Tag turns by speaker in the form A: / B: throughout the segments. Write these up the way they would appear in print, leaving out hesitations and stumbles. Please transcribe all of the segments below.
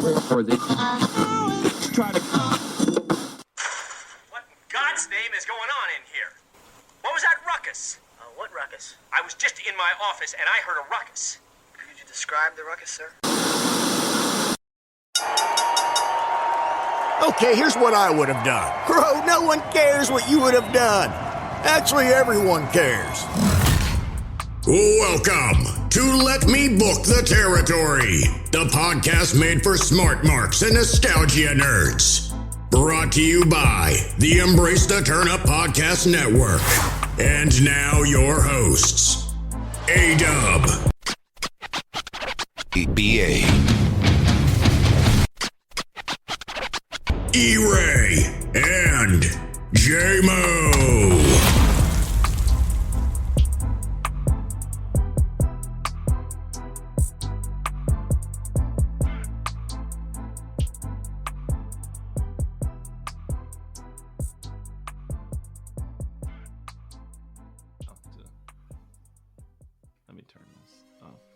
A: in God's name is going on in here? What was that ruckus?
B: What ruckus?
A: I was just in my office and I heard a ruckus.
B: Could you describe the ruckus, sir?
C: Okay, here's what I would have done. Bro, no one cares what you would have done. Actually, everyone cares. Welcome to Let Me Book the Territory, the podcast made for smart marks and nostalgia nerds. Brought to you by the Embrace the Turn-Up Podcast Network. And now your hosts, A-Dub, B.A., E-Ray, and J-Mo.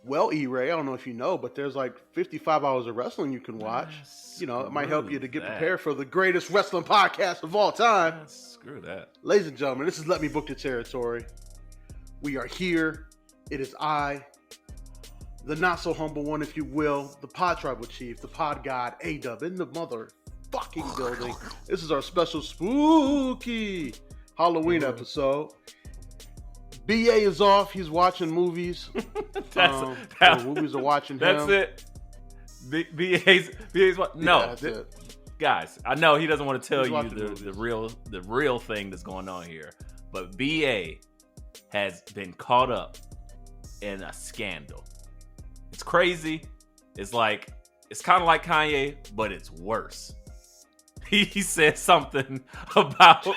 D: Well, E-Ray, I don't know if you know, but there's like 55 hours of wrestling you can watch. You know, it might help you to get prepared for the greatest wrestling podcast of all time.
E: Screw that.
D: Ladies and gentlemen, this is Let Me Book the Territory. We are here. It is I, the not so humble one, if you will, the pod tribal chief, the pod god, A-Dub, in the motherfucking building. This is our special spooky Halloween episode. BA is off. He's watching movies. Movies are watching him.
E: That's it. BA's what? No,
D: that's it.
E: Guys, I know he doesn't want to tell you the real thing that's going on here, but BA has been caught up in a scandal. It's crazy. It's kind of like Kanye, but it's worse. He said something about.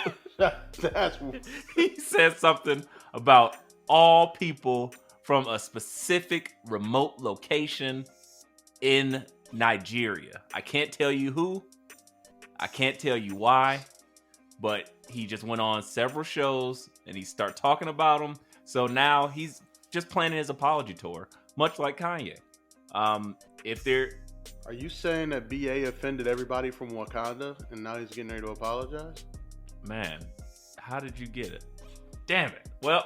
E: He said something about all people from a specific remote location in Nigeria. I can't tell you who. I can't tell you why. But he just went on several shows and he started talking about them. So now he's just planning his apology tour, much like Kanye. Are
D: you saying that BA offended everybody from Wakanda and now he's getting ready to apologize?
E: Man, how did you get it? Damn it. Well,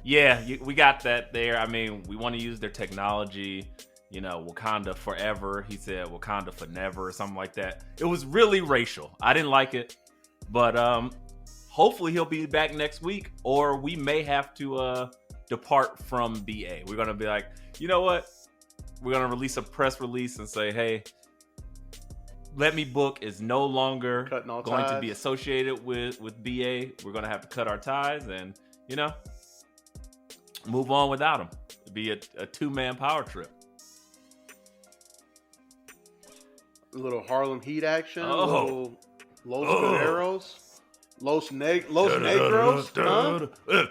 E: we got that there. I mean, we want to use their technology, Wakanda forever. He said Wakanda for never or something like that. It was really racial. I didn't like it, but hopefully he'll be back next week, or we may have to depart from BA. We're going to be like, you know what? We're going to release a press release and say, hey, Let Me Book is no longer going to be associated with BA. We're going to have to cut our ties and, move on without him. It'd be a two-man power trip.
D: A little Harlem Heat action. A little Los Guerreros. Los Negros.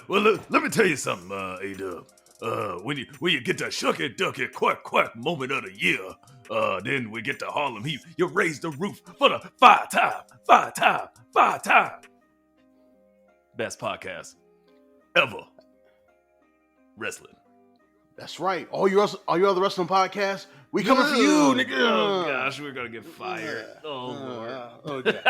F: Well, let me tell you something, A-Dub. When you get that shucky ducky quack quack moment of the year, then we get to Harlem Heat. You raise the roof for the five time best podcast ever. Wrestling.
D: That's right. All your other wrestling podcasts, we coming for you, nigga.
E: Oh gosh, we're gonna get fired.
D: Okay.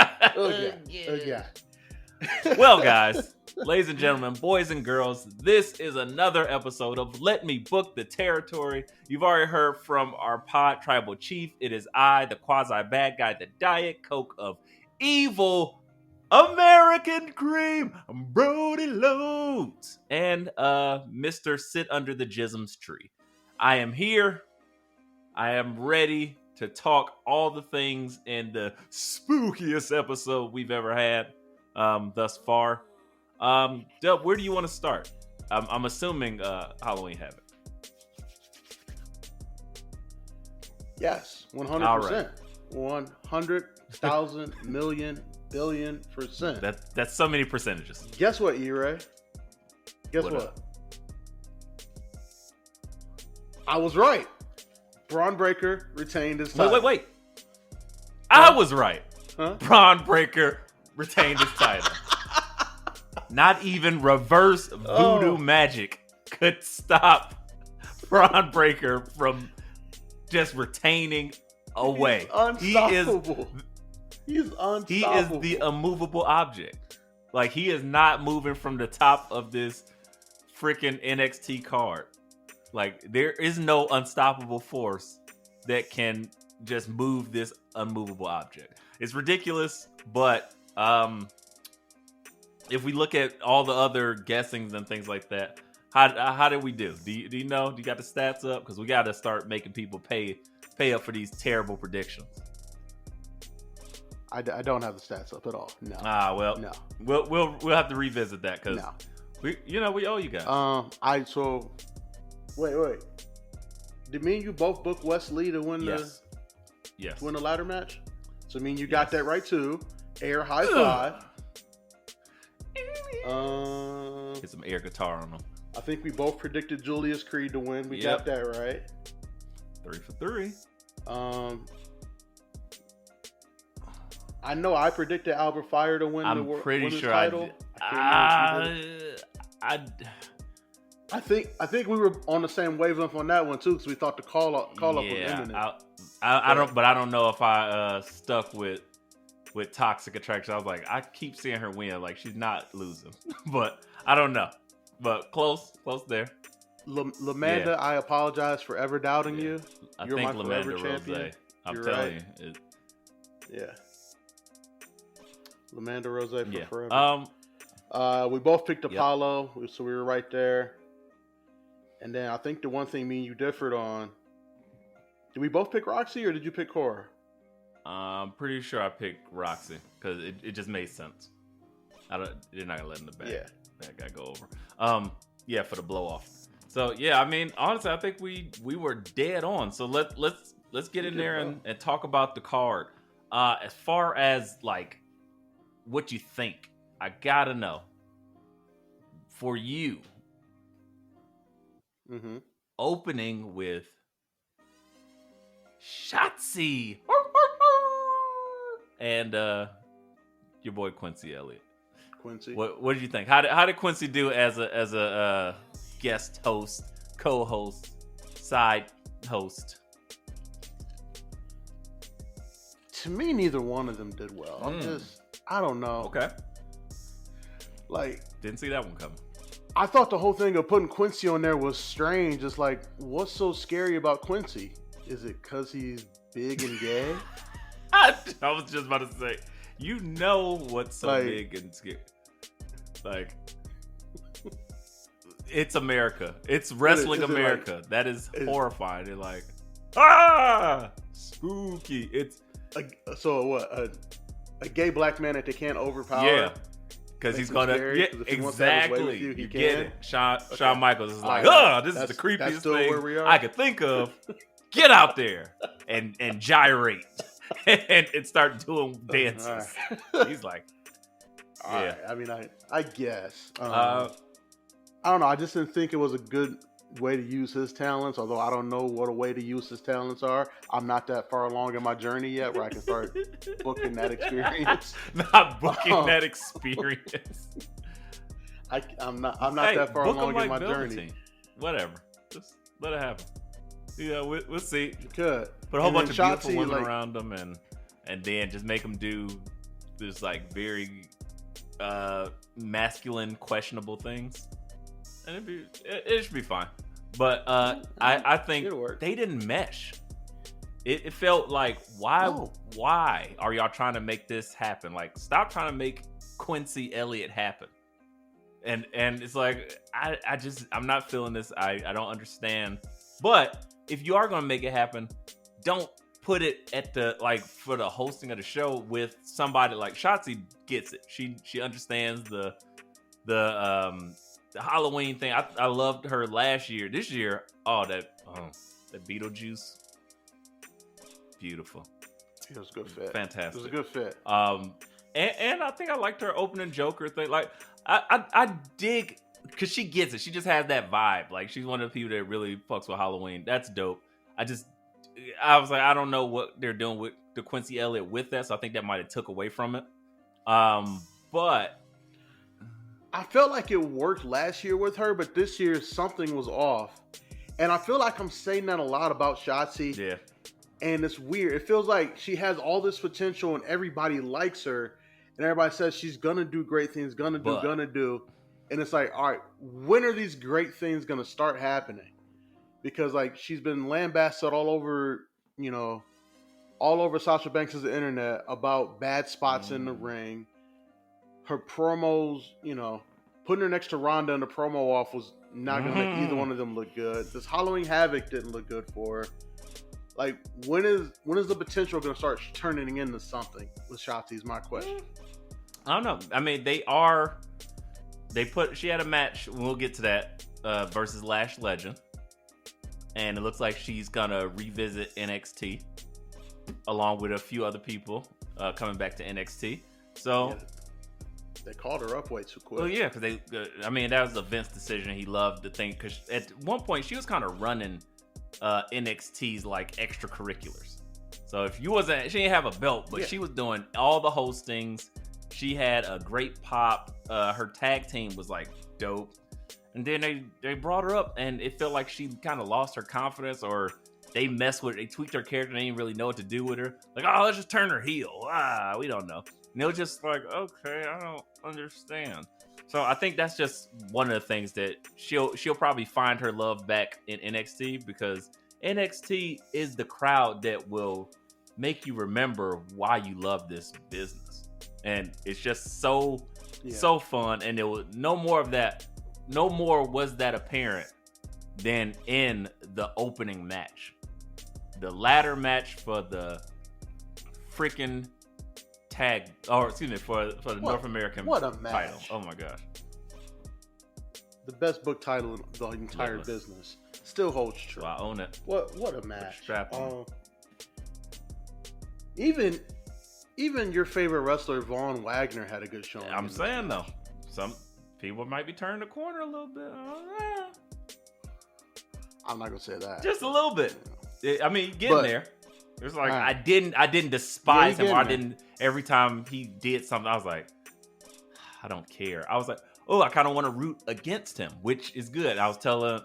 E: Well, guys, ladies and gentlemen, boys and girls, this is another episode of Let Me Book the Territory. You've already heard from our pod tribal chief. It is I, the quasi bad guy, the Diet Coke of evil American Cream, Brody Loads, and Mr. Sit Under the Jism's Tree. I am here. I am ready to talk all the things in the spookiest episode we've ever had thus far. Dub, where do you want to start? I'm assuming Halloween Havoc.
D: Yes, 100%.
E: Right.
D: 100,000 million billion %.
E: That's so many percentages.
D: Guess what, E-Ray? Guess what? I was right. Bron Breakker retained his title.
E: Wait. I was right.
D: Huh?
E: Bron Breakker retained his title. Not even reverse voodoo magic could stop Bron Breakker from just retaining away.
D: He's unstoppable. He's unstoppable.
E: He is the immovable object. Like, he is not moving from the top of this freaking NXT card. Like, there is no unstoppable force that can just move this unmovable object. It's ridiculous, but if we look at all the other guessings and things like that, how did we do? Do you know? Do you got the stats up? Because we got to start making people pay up for these terrible predictions.
D: I don't have the stats up at all. No.
E: Well,
D: no.
E: We'll have to revisit that because
D: no.
E: we owe you guys.
D: Wait. Did me and you both book Wesley to win
E: Yes.
D: to win the ladder match? So you got that right too. Air high five.
E: Get some air guitar on them.
D: I think we both predicted Julius Creed to win. We got that right.
E: 3 for 3.
D: I know I predicted Albert Fire to win
E: I'm pretty
D: win his
E: sure
D: title. I think we were on the same wavelength on that one too, because we thought the call up was imminent.
E: I don't know if I stuck with Toxic Attraction. I was like, I keep seeing her win, like she's not losing, but I don't know. But close there.
D: Lamanda, I apologize for ever doubting you. You're
E: think
D: my forever champion.
E: Rose. I'm
D: You're
E: telling
D: right.
E: you.
D: Yeah. Lamanda Rose for forever. We both picked Apollo, so we were right there. And then I think the one thing me and you differed on, did we both pick Roxy or did you pick Cora?
E: I'm pretty sure I picked Roxy because it just made sense. You're not gonna let the bad guy go over. For the blow off. So I mean, honestly, I think we were dead on. So let's get in there and talk about the card. As far as like what you think, I gotta know for you. Opening with Shotzi and your boy Quincy Elliott.
D: Quincy,
E: what did you think? How did Quincy do as a guest host, co-host, side host?
D: To me, neither one of them did well. I don't know.
E: Okay.
D: Like,
E: didn't see that one coming.
D: I thought the whole thing of putting Quincy on there was strange. It's like, what's so scary about Quincy? Is it because he's big and gay?
E: I was just about to say, you know what's so big and scary. Like, it's America. It's wrestling America. That is horrifying. They're like, spooky. It's
D: a gay black man that they can't overpower.
E: Yeah. Because he's gonna exactly.
D: You
E: get it. Shawn Michaels is like, this is the creepiest thing I could think of. Get out there and gyrate and start doing dances. Right. He's like,
D: right. I mean, I guess. I don't know. I just didn't think it was a good way to use his talents, although I don't know what a way to use his talents are. I'm not that far along in my journey yet where I can start booking that experience.
E: Not booking that experience.
D: I'm not that far along in my journey.
E: Whatever. Just let it happen. We'll see.
D: You could.
E: Put a whole bunch of beautiful women around them and then just make them do this like very masculine, questionable things. And it should be fine. But I think they didn't mesh. It felt like, why are y'all trying to make this happen? Like, stop trying to make Quincy Elliott happen. And it's like, I'm not feeling this. I don't understand. But if you are going to make it happen, don't put it at for the hosting of the show with somebody like Shotzi gets it. She understands the Halloween thing. I loved her last year. This year, that Beetlejuice, beautiful.
D: It was a good fit.
E: Fantastic.
D: It was a good fit.
E: And I think I liked her opening Joker thing. Like, I dig because she gets it. She just has that vibe. Like, she's one of the people that really fucks with Halloween. That's dope. I was like, I don't know what they're doing with the Quincy Elliott with that, so I think that might have took away from it. But
D: I felt like it worked last year with her, but this year something was off. And I feel like I'm saying that a lot about Shotzi.
E: Yeah.
D: And it's weird. It feels like she has all this potential and everybody likes her. And everybody says she's going to do great things, going to do. And it's like, all right, when are these great things going to start happening? Because, like, she's been lambasted all over, you know, all over Sasha Banks' internet about bad spots in the ring. Her promos, you know, putting her next to Ronda in the promo off was not going to make either one of them look good. This Halloween Havoc didn't look good for her. Like, when is the potential going to start turning into something with Shotzi is my question.
E: I don't know. I mean, she had a match, we'll get to that, versus Lash Legend. And it looks like she's going to revisit NXT along with a few other people coming back to NXT. So... Yeah.
D: They called her up way too quick.
E: Well, yeah, because that was a Vince decision. He loved the thing because at one point she was kind of running NXT's like extracurriculars. So if you wasn't, she didn't have a belt, but she was doing all the hostings. She had a great pop. Her tag team was like dope, and then they brought her up, and it felt like she kind of lost her confidence, or they tweaked her character. They didn't really know what to do with her. Like, oh, let's just turn her heel. We don't know. And they were just like, okay, I don't understand. So I think that's just one of the things that she'll probably find her love back in NXT, because NXT is the crowd that will make you remember why you love this business. And it's just so fun. And there was no more was that apparent than in the opening match. The ladder match for the freaking for the North American title. Oh my gosh.
D: The best book title in the entire business. Still holds true.
E: Well, I own it.
D: What a match. Even your favorite wrestler, Von Wagner, had a good showing.
E: I'm saying, though, some people might be turning the corner a little bit.
D: I'm not going to say that.
E: Just a little bit. I mean, getting there. It's like, I didn't despise him, or I didn't, every time he did something, I was like, I don't care. I was like, oh, I kind of want to root against him, which is good. I was telling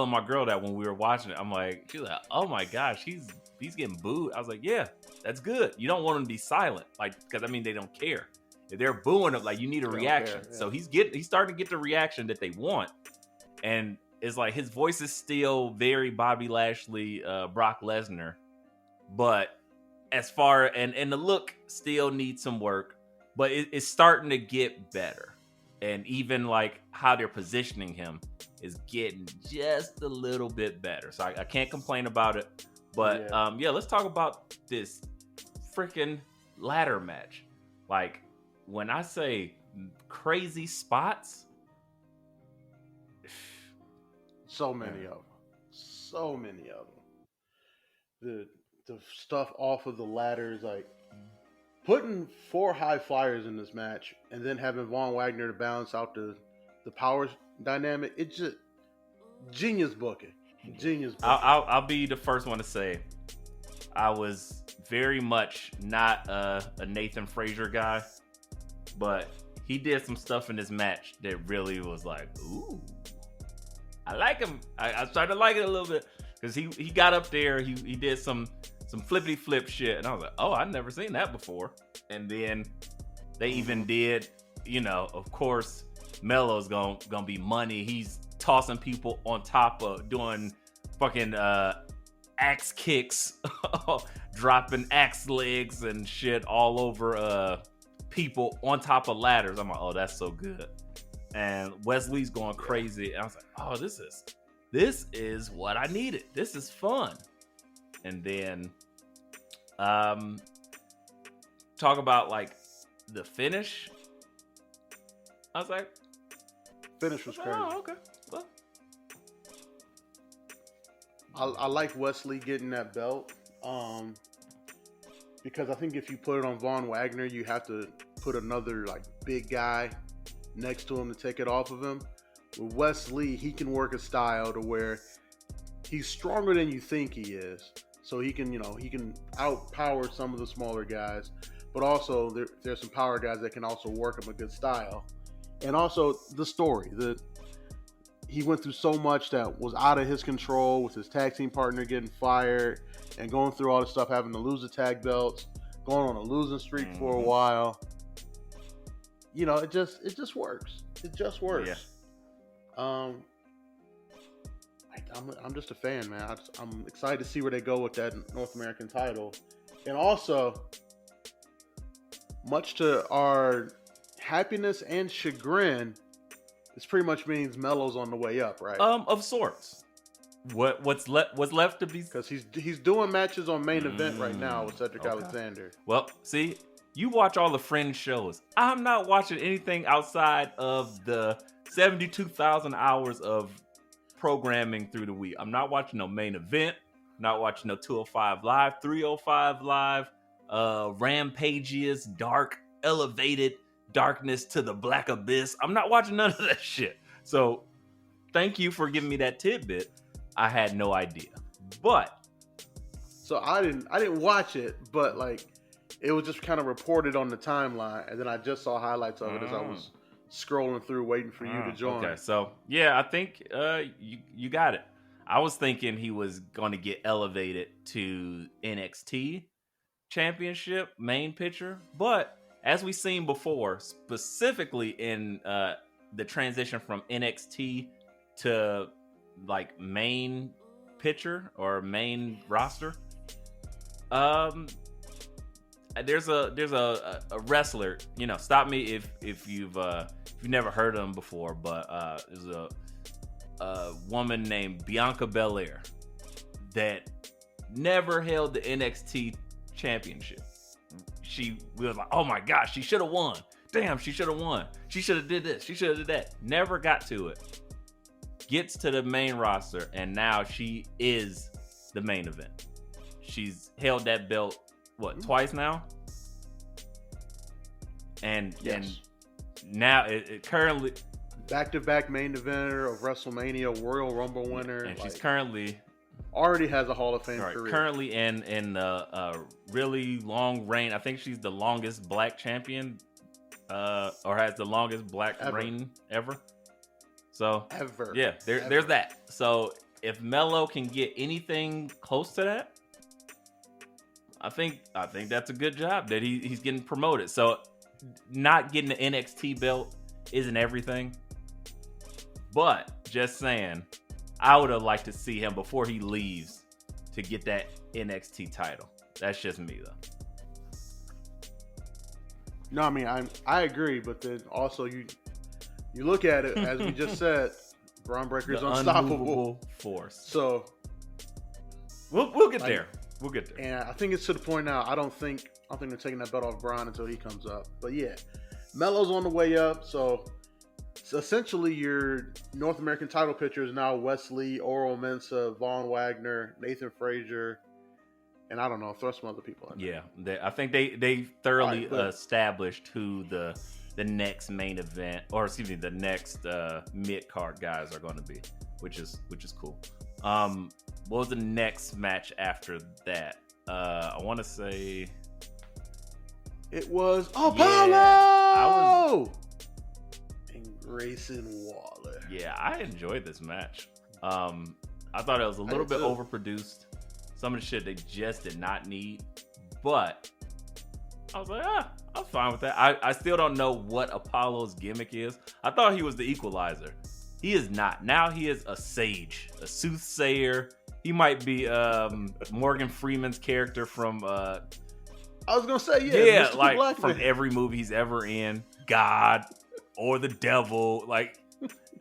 E: my girl that when we were watching it. I'm like, she's like, oh my gosh, he's getting booed. I was like, yeah, that's good. You don't want him to be silent, like, because I mean, they don't care. If they're booing him, like, you need a reaction. Care, yeah. So he's starting to get the reaction that they want, and it's like his voice is still very Bobby Lashley, Brock Lesnar. But as far and the look still needs some work, but it's starting to get better. And even like how they're positioning him is getting just a little bit better. So I can't complain about it. But let's talk about this freaking ladder match. Like, when I say crazy spots,
D: so many of them. The stuff off of the ladders, like putting 4 high flyers in this match and then having Von Wagner to balance out the power dynamic. It's just genius booking.
E: I'll be the first one to say I was very much not a Nathan Frazier guy, but he did some stuff in this match that really was like, ooh, I like him. I started to like it a little bit because he got up there. He did some flippity flip shit, and I was like, oh, I've never seen that before. And then they even did, you know, of course, Melo's gonna be money. He's tossing people on top of doing fucking axe kicks, dropping axe legs and shit all over people on top of ladders. I'm like, oh, that's so good. And Wesley's going crazy. And I was like, oh, this is what I needed. This is fun. And then talk about like the finish. I was like,
D: finish was crazy.
E: Oh, okay. Well,
D: I like Wesley getting that belt. Because I think if you put it on Von Wagner, you have to put another like big guy next to him to take it off of him. With Wesley, he can work a style to where he's stronger than you think he is. So he can outpower some of the smaller guys, but also there's some power guys that can also work him a good style. And also the story, he went through so much that was out of his control with his tag team partner getting fired and going through all this stuff, having to lose the tag belts, going on a losing streak for a while. You know, it just works. It just works.
E: Yeah.
D: I'm just a fan, man. I'm excited to see where they go with that North American title. And also, much to our happiness and chagrin, this pretty much means Melo's on the way up, right?
E: Of sorts. What's left to be,
D: because he's doing matches on main event right now with Cedric Alexander.
E: Well, see, you watch all the Fringe shows. I'm not watching anything outside of the 72,000 hours of programming through the week. I'm not watching no main event. Not watching no 205 Live, 305 Live, Rampageous, dark, elevated darkness to the black abyss. I'm not watching none of that shit. So thank you for giving me that tidbit. I had no idea. But
D: so I didn't watch it, but like it was just kind of reported on the timeline, and then I just saw highlights of it as I was scrolling through waiting for you to join.
E: Okay, so yeah, I think you got it. I was thinking he was going to get elevated to NXT championship main picture, but as we've seen before, specifically in the transition from NXT to like main picture or main roster, there's a wrestler. You know, stop me if you've never heard of him before, but there's a woman named Bianca Belair that never held the NXT championship. We was like, oh my gosh, she should have won. Damn, she should have won. She should have did this. She should have did that. Never got to it. Gets to the main roster, and now she is the main event. She's held that belt, twice now? And now it currently...
D: Back-to-back main eventer of WrestleMania, Royal Rumble winner.
E: And she's currently...
D: already has a Hall of Fame career.
E: Currently in a really long reign. I think she's the longest black champion, or has the longest black reign ever. So yeah, there's that. So if Melo can get anything close to that, I think that's a good job that he's getting promoted. So not getting the NXT belt isn't everything, but just saying, I would have liked to see him before he leaves to get that NXT title. That's just me, though.
D: No, I mean, I agree, but then also you look at it, as we just said, Bron Breakker's unstoppable
E: force.
D: So
E: we'll get there. We'll get there.
D: And I think it's to the point now. I don't think they're taking that belt off Bron until he comes up. But yeah, Melo's on the way up, so essentially, your North American title picture is now Wesley, Oral Mensah, Von Wagner, Nathan Frazier, and I don't know, throw some other people in there.
E: Yeah, I think they thoroughly established who the next main event, or excuse me, the next mid card guys are going to be, which is cool. What was the next match after that? I want to say
D: it was Apollo.
E: Yeah,
D: Grayson Waller.
E: Yeah, I enjoyed this match. I thought it was a little bit overproduced. Some of the shit they just did not need. But I was like, I'm fine with that. I still don't know what Apollo's gimmick is. I thought he was the equalizer. He is not. Now he is a sage, a soothsayer. He might be Morgan Freeman's character from...
D: I was going to say,
E: yeah,
D: Mr.
E: like
D: Blackman.
E: From every movie he's ever in. God... or the devil, like,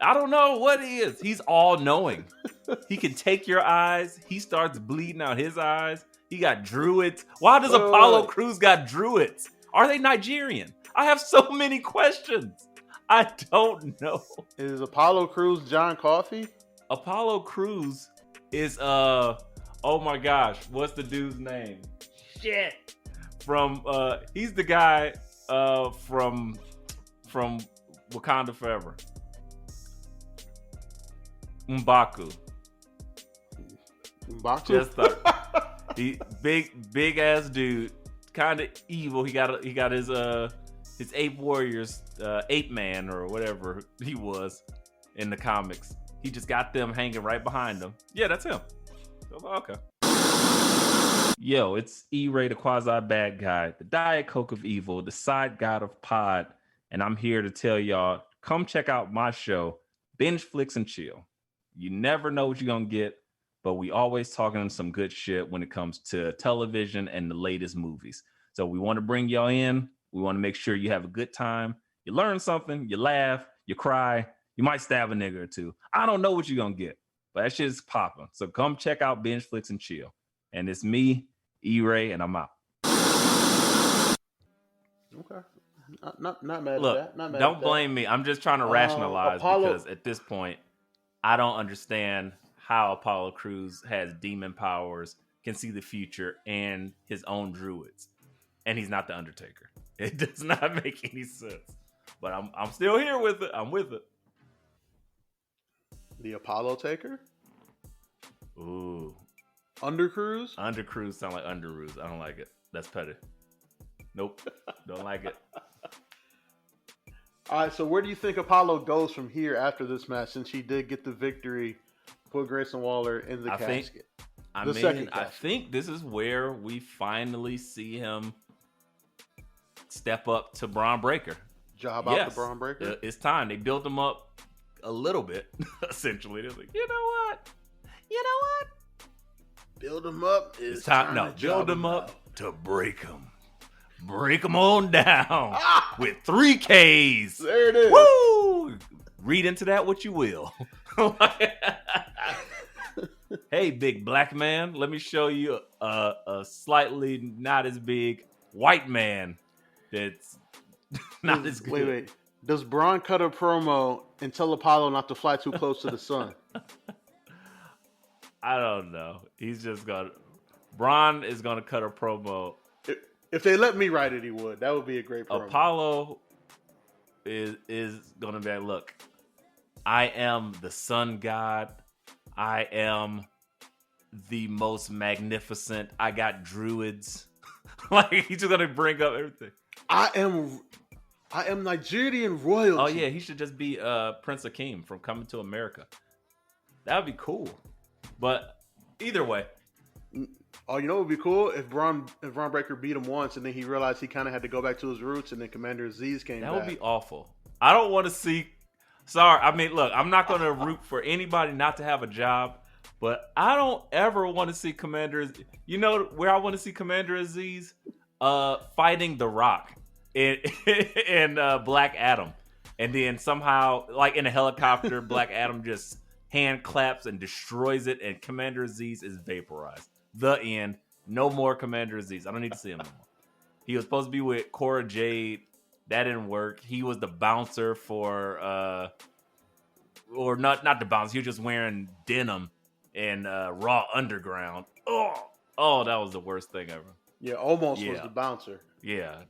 E: I don't know what he is. He's all knowing. He can take your eyes. He starts bleeding out his eyes. He got druids. Why does Apollo Crews got druids? Are they Nigerian? I have so many questions. I don't know.
D: Is Apollo Crews John Coffey?
E: Apollo Crews is oh my gosh, what's the dude's name? Shit. From he's the guy from Wakanda Forever. M'Baku. Just he big ass dude, kind of evil. He got his Ape Warriors, Ape Man or whatever he was in the comics. He just got them hanging right behind him. Yeah, that's him. So, okay. Yo, it's E-Ray, the quasi bad guy, the Diet Coke of evil, the side god of pod, and I'm here to tell y'all, come check out my show, Binge Flicks and Chill. You never know what you're gonna get, but we always talking some good shit when it comes to television and the latest movies. So we want to bring y'all in. We want to make sure you have a good time. You learn something, you laugh, you cry, you might stab a nigga or two. I don't know what you're gonna get, but that shit is popping. So come check out Binge Flicks and Chill. And it's me, E-Ray, and I'm out.
D: Okay. Not mad
E: Look,
D: at that. Not mad
E: don't
D: at
E: blame me. I'm just trying to rationalize because at this point, I don't understand how Apollo Crews has demon powers, can see the future, and his own druids. And he's not the Undertaker. It does not make any sense. But I'm still here with it. I'm with it.
D: The Apollo Taker?
E: Ooh.
D: Undercruise?
E: Undercruise sound like Underoos. I don't like it. That's petty. Nope. Don't like it.
D: All right, so where do you think Apollo goes from here after this match, since he did get the victory, put Grayson Waller in the casket?
E: I think this is where we finally see him step up to Bron Breakker.
D: Job out the Bron Breakker?
E: It's time. They built him up a little bit, essentially. They're like, you know what?
D: Build him up.
E: It's time. No, build him up to break him. Break him on down with 3 Ks.
D: There it is.
E: Woo! Read into that what you will. Hey, big black man, let me show you a slightly not as big white man that's not as good.
D: Wait. Does Bron cut a promo and tell Apollo not to fly too close to the sun?
E: I don't know. He's just gonna. Bron is gonna cut a promo.
D: If they let me write it, he would. That would be a great promo.
E: Apollo is gonna be like, look, I am the sun god. I am the most magnificent. I got druids. Like, he's just gonna bring up everything.
D: I am Nigerian royalty.
E: Oh yeah, he should just be Prince Akeem from Coming to America. That would be cool. But either way.
D: Oh, you know what would be cool? If Bron Breakker beat him once and then he realized he kind of had to go back to his roots and then Commander Aziz came back.
E: That would be awful. I don't want to see... Sorry, I mean, look, I'm not going to root for anybody not to have a job, but I don't ever want to see Commander... You know where I want to see Commander Aziz? Fighting The Rock in Black Adam. And then somehow, like in a helicopter, Black Adam just hand claps and destroys it, and Commander Aziz is vaporized. The end. No more Commander Aziz. I don't need to see him anymore. He was supposed to be with Cora Jade. That didn't work. He was the bouncer for, or not the bouncer. He was just wearing denim and Raw Underground. Oh, that was the worst thing ever.
D: Yeah, almost was the bouncer.
E: Yeah.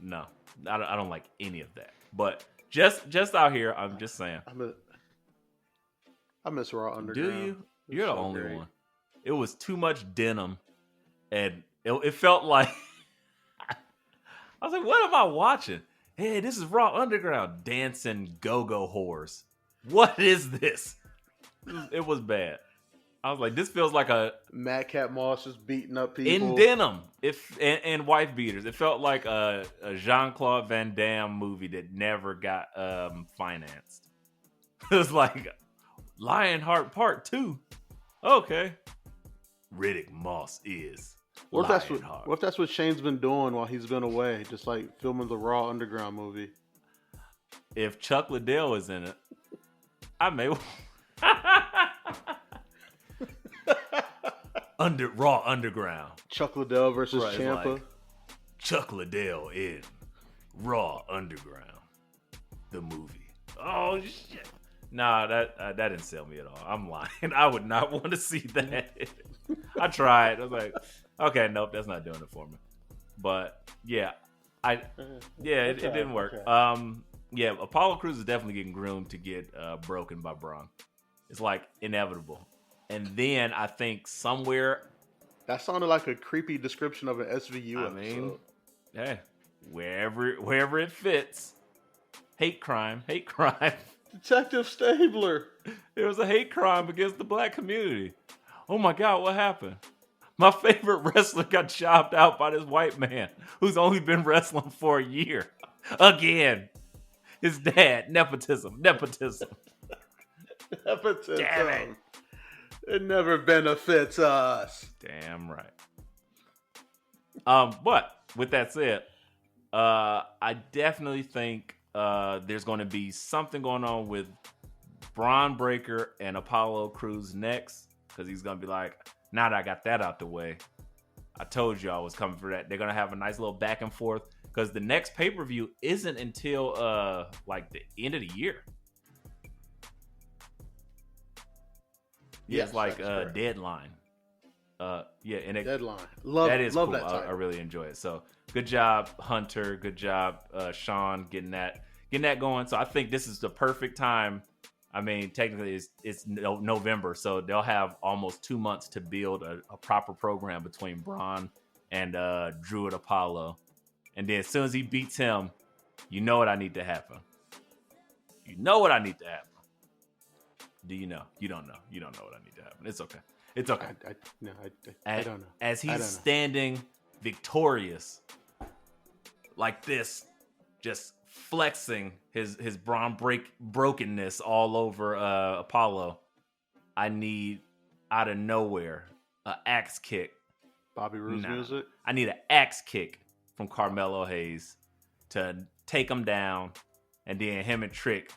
E: No, I don't like any of that. But just out here, I'm just saying.
D: I miss Raw Underground.
E: Do you? You're the only one. It was too much denim, and it felt like I was like, "What am I watching? Hey, this is Raw Underground dancing go-go whores. What is this?" It was bad. I was like, "This feels like a
D: Madcap Moss just beating up people
E: in denim, and wife beaters." It felt like a Jean-Claude Van Damme movie that never got financed. It was like Lionheart Part 2. Okay. Riddick Moss is
D: what if that's what Shane's been doing while he's been away, just like filming the Raw Underground movie?
E: If Chuck Liddell is in it, I may Raw Underground.
D: Chuck Liddell versus Ciampa.
E: Like, Chuck Liddell in Raw Underground, the movie. Oh shit! Nah, that didn't sell me at all. I'm lying. I would not want to see that. I tried. I was like, okay, nope, that's not doing it for me. But yeah, it didn't work. Okay. Apollo Crews is definitely getting groomed to get broken by Bron. It's like inevitable. And then I think somewhere
D: that sounded like a creepy description of an SVU episode.
E: Mean, hey, wherever it fits. Hate crime.
D: Detective Stabler.
E: There was a hate crime against the black community. Oh my God, what happened? My favorite wrestler got chopped out by this white man who's only been wrestling for a year. Again. His dad. Nepotism.
D: Nepotism.
E: Damn it.
D: It never benefits us.
E: Damn right. But with that said, I definitely think there's going to be something going on with Bron Breakker and Apollo Crews next, because he's going to be like, now that I got that out the way, I told you I was coming for that. They're going to have a nice little back and forth, because the next pay-per-view isn't until like the end of the year. Yeah,
D: Yes,
E: it's like Deadline. Yeah, and
D: Deadline. Love
E: that is
D: love
E: cool.
D: that title.
E: I really enjoy it. So good job, Hunter. Good job, Sean, getting that going. So I think this is the perfect time. I mean, technically it's November, so they'll have almost 2 months to build a proper program between Bron and Druid Apollo. And then as soon as he beats him, you know what I need to happen. You know what I need to happen. Do you know? You don't know. You don't know what I need to happen. It's okay. It's okay.
D: I don't know.
E: As he's standing victorious like this, just flexing his Bron brokenness all over Apollo, I need out of nowhere an axe kick.
D: Bobby Roode's music?
E: I need an axe kick from Carmelo Hayes to take him down, and then him and Trick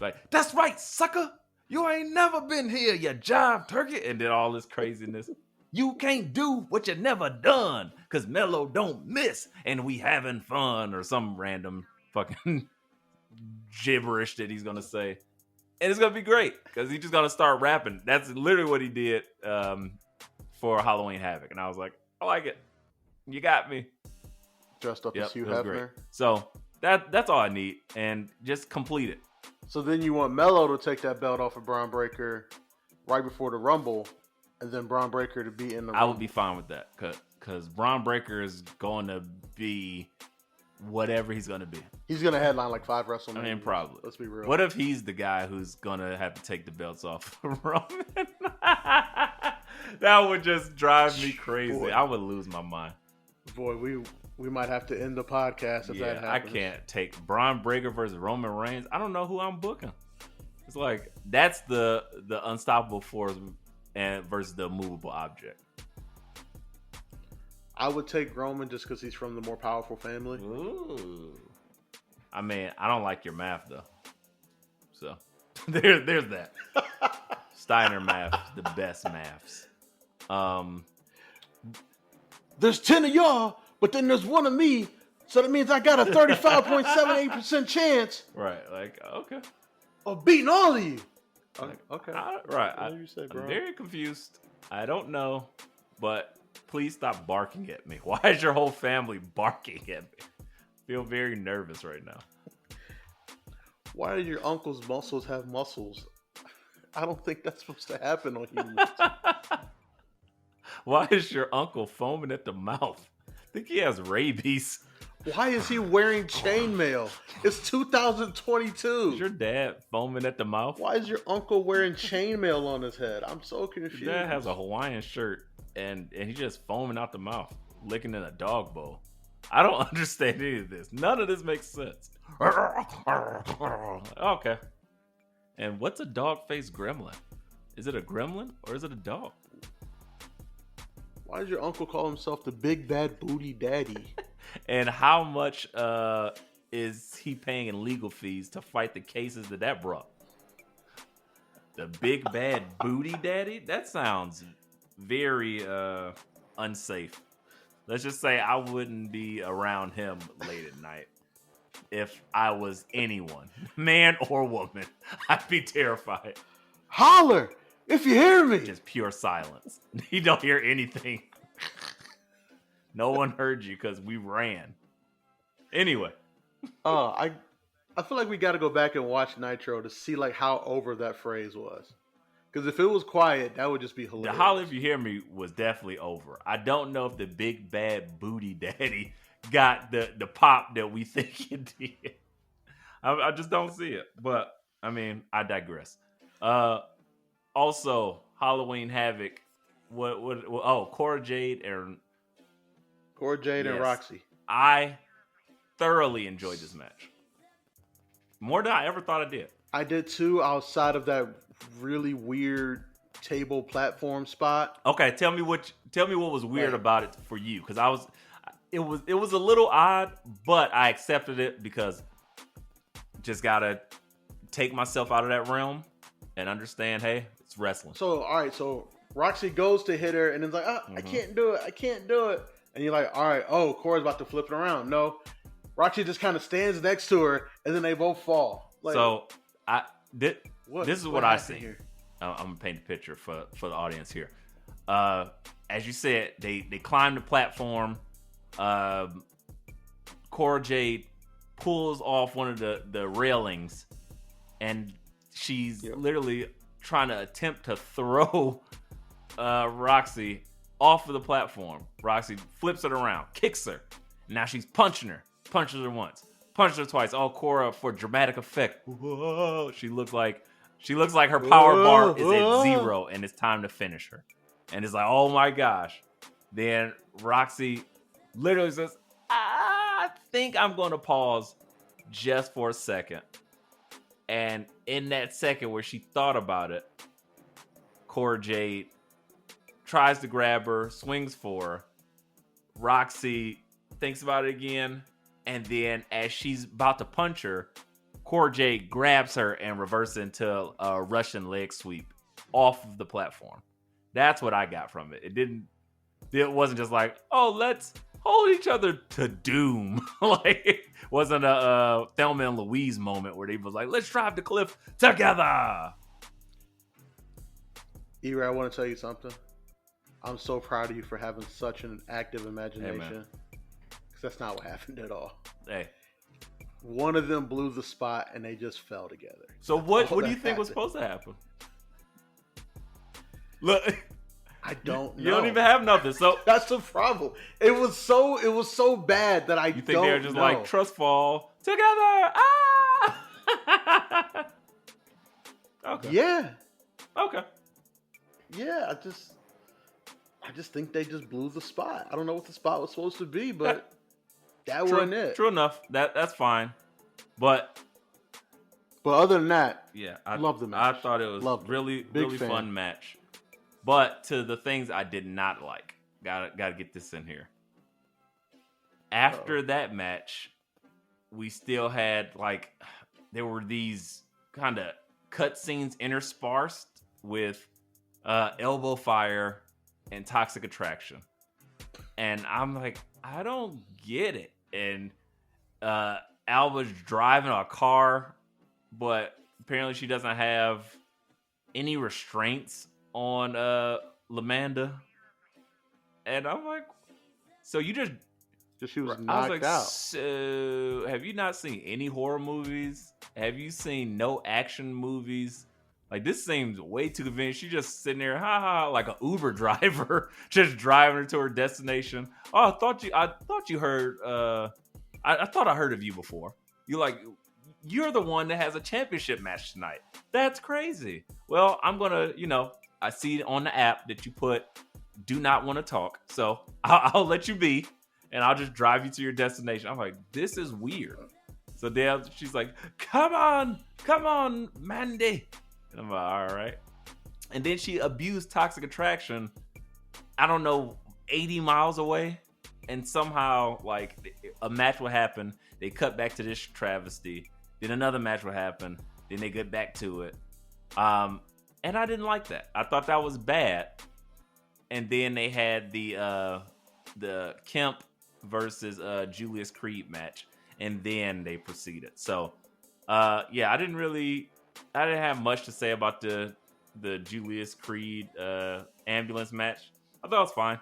E: like, that's right, sucker. You ain't never been here, you jive turkey. And then all this craziness. You can't do what you never done, because Melo don't miss, and we having fun, or some random fucking gibberish that he's going to say. And it's going to be great, because he's just going to start rapping. That's literally what he did for Halloween Havoc. And I was like, I like it. You got me.
D: Dressed up as Hugh
E: it was
D: Hefner.
E: great. So that's all I need, and just complete it.
D: So then you want Melo to take that belt off of Bron Breakker right before the Rumble, and then Bron Breakker to be in the Rumble.
E: I would be fine with that, because Bron Breakker is going to be whatever he's going to be.
D: He's going to headline like 5 WrestleMania.
E: I mean, probably.
D: Let's be real.
E: What if he's the guy who's going to have to take the belts off Roman? That would just drive me crazy.
D: Boy.
E: I would lose my mind.
D: Boy, we might have to end the podcast if that happens.
E: I can't take Bron Breakker versus Roman Reigns. I don't know who I'm booking. It's like, that's the unstoppable force and versus the immovable object.
D: I would take Roman just because he's from the more powerful family.
E: Ooh. I mean, I don't like your math though. So there's that. Steiner math, the best maths.
D: There's 10 of y'all, but then there's 1 of me, so that means I got a 35.78% chance.
E: Right, like, okay.
D: Of beating all of you.
E: Okay.
D: Whatever
E: I'm
D: you say, bro.
E: very confused. I don't know, but please stop barking at me. Why is your whole family barking at me? I feel very nervous right now.
D: Why do your uncle's muscles have muscles? I don't think that's supposed to happen on humans.
E: Why is your uncle foaming at the mouth? I think he has rabies.
D: Why is he wearing chainmail? It's 2022.
E: Is your dad foaming at the mouth?
D: Why is your uncle wearing chainmail on his head? I'm so confused.
E: Your dad has a Hawaiian shirt and he's just foaming out the mouth, licking in a dog bowl. I don't understand any of this. None of this makes sense. Okay. And what's a dog-faced gremlin? Is it a gremlin or is it a dog?
D: Why does your uncle call himself the Big Bad Booty Daddy?
E: And how much is he paying in legal fees to fight the cases that brought? The Big Bad Booty Daddy? That sounds very unsafe. Let's just say I wouldn't be around him late at night if I was anyone, man or woman. I'd be terrified.
D: Holler if you hear me.
E: Just pure silence. You don't hear anything. No one heard you because we ran. Anyway.
D: I feel like we got to go back and watch Nitro to see like how over that phrase was. Because if it was quiet, that would just be hilarious.
E: The holler if you hear me was definitely over. I don't know if the Big Bad Booty Daddy got the pop that we think it did. I just don't see it. But I mean, I digress. Also, Halloween Havoc. Oh, Cora Jade and
D: Roxy.
E: I thoroughly enjoyed this match. More than I ever thought I did.
D: I did too, outside of that really weird table platform spot.
E: Okay, tell me what was weird about it for you, because it was a little odd, but I accepted it because just gotta take myself out of that realm and understand, hey, it's wrestling.
D: So all right, so Roxy goes to hit her and it's like, I can't do it. And you're like, all right, Cora's about to flip it around. No, Roxy just kind of stands next to her and then they both fall. Like,
E: so this is what I see
D: here.
E: I'm gonna paint a picture for the audience here. As you said, they climb the platform. Cora Jade pulls off one of the railings, and she's literally trying to attempt to throw Roxy off of the platform. Roxy flips it around, kicks her. Now she's punching her. Punches her once, punches her twice. Oh, Cora, for dramatic effect. Whoa. She looks like her power bar is at 0, and it's time to finish her. And it's like, oh my gosh. Then Roxy literally says, I think I'm going to pause just for a second. And in that second where she thought about it, Cora Jade tries to grab her, swings for her. Roxy thinks about it again. And then as she's about to punch her, Cora Jade grabs her and reverses into a Russian leg sweep off of the platform. That's what I got from it. It wasn't just like, let's hold each other to doom. Like, it wasn't a Thelma and Louise moment where they was like, let's drive the cliff together.
D: E-Ray, I want to tell you something. I'm so proud of you for having such an active imagination. Because that's not what happened at all.
E: Hey.
D: One of them blew the spot and they just fell together.
E: So what do you think was supposed to happen? Look,
D: I don't know.
E: You don't even have nothing. So
D: that's the problem. It was so bad that
E: you think they're just like trust fall together. Okay.
D: Yeah.
E: Okay.
D: Yeah, I just think they just blew the spot. I don't know what the spot was supposed to be, but that wasn't it.
E: True enough. That's fine. But
D: other than that,
E: I
D: love the match.
E: I thought it was really fun match. But to the things I did not like, gotta get this in here. After that match, we still had there were these kind of cutscenes interspersed with elbow fire and toxic attraction, and I'm like, I don't get it. And Alba's driving a car, but apparently she doesn't have any restraints on Lamanda. And I'm like, so you just
D: she was knocked out.
E: So have you not seen any horror movies? Have you seen no action movies? Like, this seems way too convenient. She just sitting there, like an Uber driver, just driving her to her destination. Oh, I thought you heard. I thought I heard of you before. You're the one that has a championship match tonight. That's crazy. Well, I'm gonna, I see on the app that you put do not want to talk, so I'll let you be, and I'll just drive you to your destination. I'm like, this is weird. So then she's like, come on, Mandy. And I'm like, all right. And then she abused toxic attraction, I don't know, 80 miles away. And somehow, a match will happen. They cut back to this travesty. Then another match will happen. Then they get back to it. And I didn't like that. I thought that was bad. And then they had the Kemp versus Julius Creed match. And then they proceeded. So, I didn't have much to say about the Julius Creed ambulance match. I thought it was fine.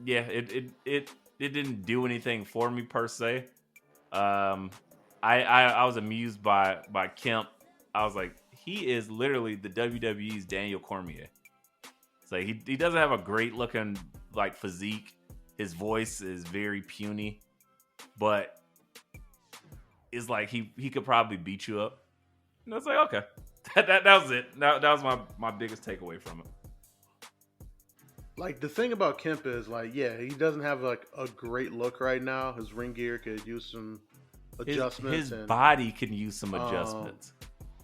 E: It didn't do anything for me per se. I was amused by Kemp. I was like, he is literally the WWE's Daniel Cormier. It's like he doesn't have a great looking physique. His voice is very puny, but is like he could probably beat you up. And I was like, okay, that was it. That was my biggest takeaway from it.
D: Like, the thing about Kemp is, like, yeah, he doesn't have, like, a great look right now. His ring gear could use some adjustments.
E: His body can use some adjustments.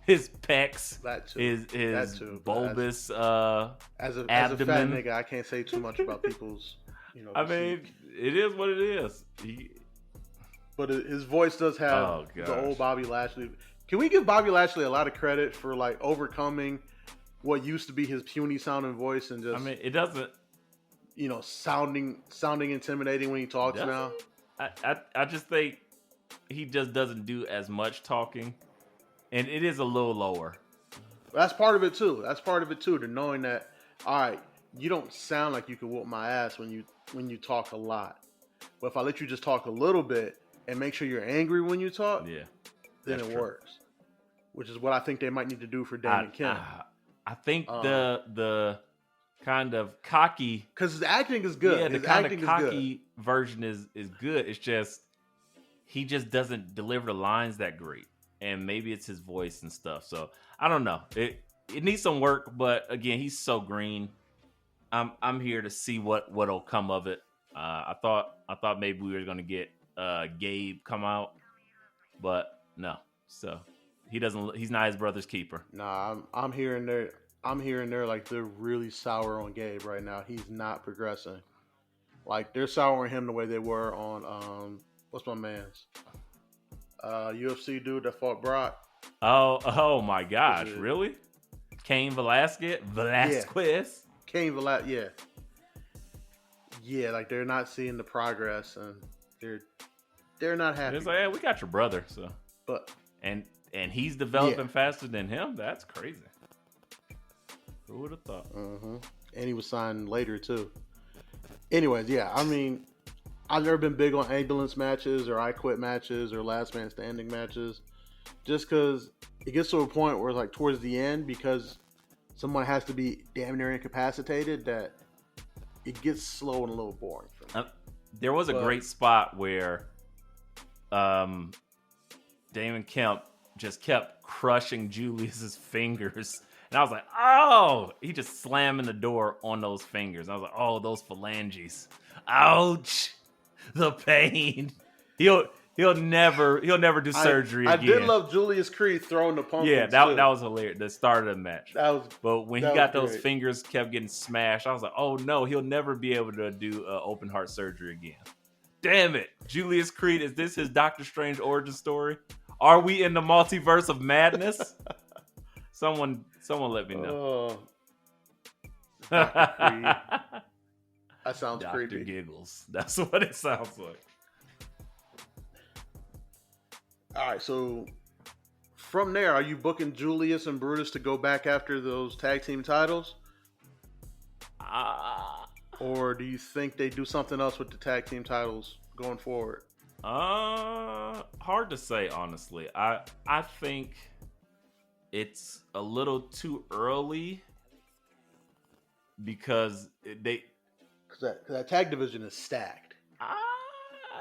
E: His pecs, his bulbous
D: as a fat
E: abdomen.
D: nigga, I can't say too much about people's,
E: I mean, it is what it is.
D: But his voice does have the old Bobby Lashley. Can we give Bobby Lashley a lot of credit for, like, overcoming what used to be his puny sounding voice and just...
E: I mean, it doesn't...
D: sounding intimidating when he talks now.
E: I just think he just doesn't do as much talking, and it is a little lower.
D: That's part of it too. To knowing that, all right, you don't sound like you can whoop my ass when you talk a lot, but if I let you just talk a little bit and make sure you're angry when you talk, then it works. Which is what I think they might need to do for Damon Kemp.
E: I think the kind of cocky,
D: because his acting is good.
E: Yeah, the kind of cocky version is good. It's just he just doesn't deliver the lines that great, and maybe it's his voice and stuff. So I don't know. It needs some work, but again, he's so green. I'm here to see what'll come of it. I thought maybe we were gonna get Gabe come out, but no. So he's not his brother's keeper.
D: Nah, I'm hearing there like they're really sour on Gabe right now. He's not progressing. Like, they're souring him the way they were on what's my man's UFC dude that fought Brock.
E: Oh my gosh, really? Cain Velasquez?
D: Yeah. Cain Velasquez, yeah, like they're not seeing the progress, and they're not happy.
E: It's like, hey, we got your brother, so.
D: But
E: and he's developing faster than him. That's crazy. Who would have thought?
D: Mm-hmm. And he was signed later too. Anyways, yeah, I mean, I've never been big on ambulance matches or I quit matches or last man standing matches, just because it gets to a point where it's like towards the end, because someone has to be damn near incapacitated, that it gets slow and a little boring for me.
E: There was a great spot where Damon Kemp just kept crushing Julius's fingers. And I was like, oh, he just slamming the door on those fingers. I was like, oh, those phalanges. Ouch. The pain. He'll never do surgery again.
D: I did love Julius Creed throwing the pumpkins.
E: Yeah, that was hilarious. The start of the match. But when he got those fingers kept getting smashed, I was like, oh no, he'll never be able to do open heart surgery again. Damn it. Julius Creed, is this his Doctor Strange origin story? Are we in the multiverse of madness? Someone let me know.
D: Dr. Creed. That sounds
E: Dr.
D: creepy.
E: Giggles. That's what it sounds like.
D: All right, so from there, are you booking Julius and Brutus to go back after those tag team titles? Or do you think they do something else with the tag team titles going forward?
E: Hard to say, honestly. I think it's a little too early because
D: that tag division is stacked.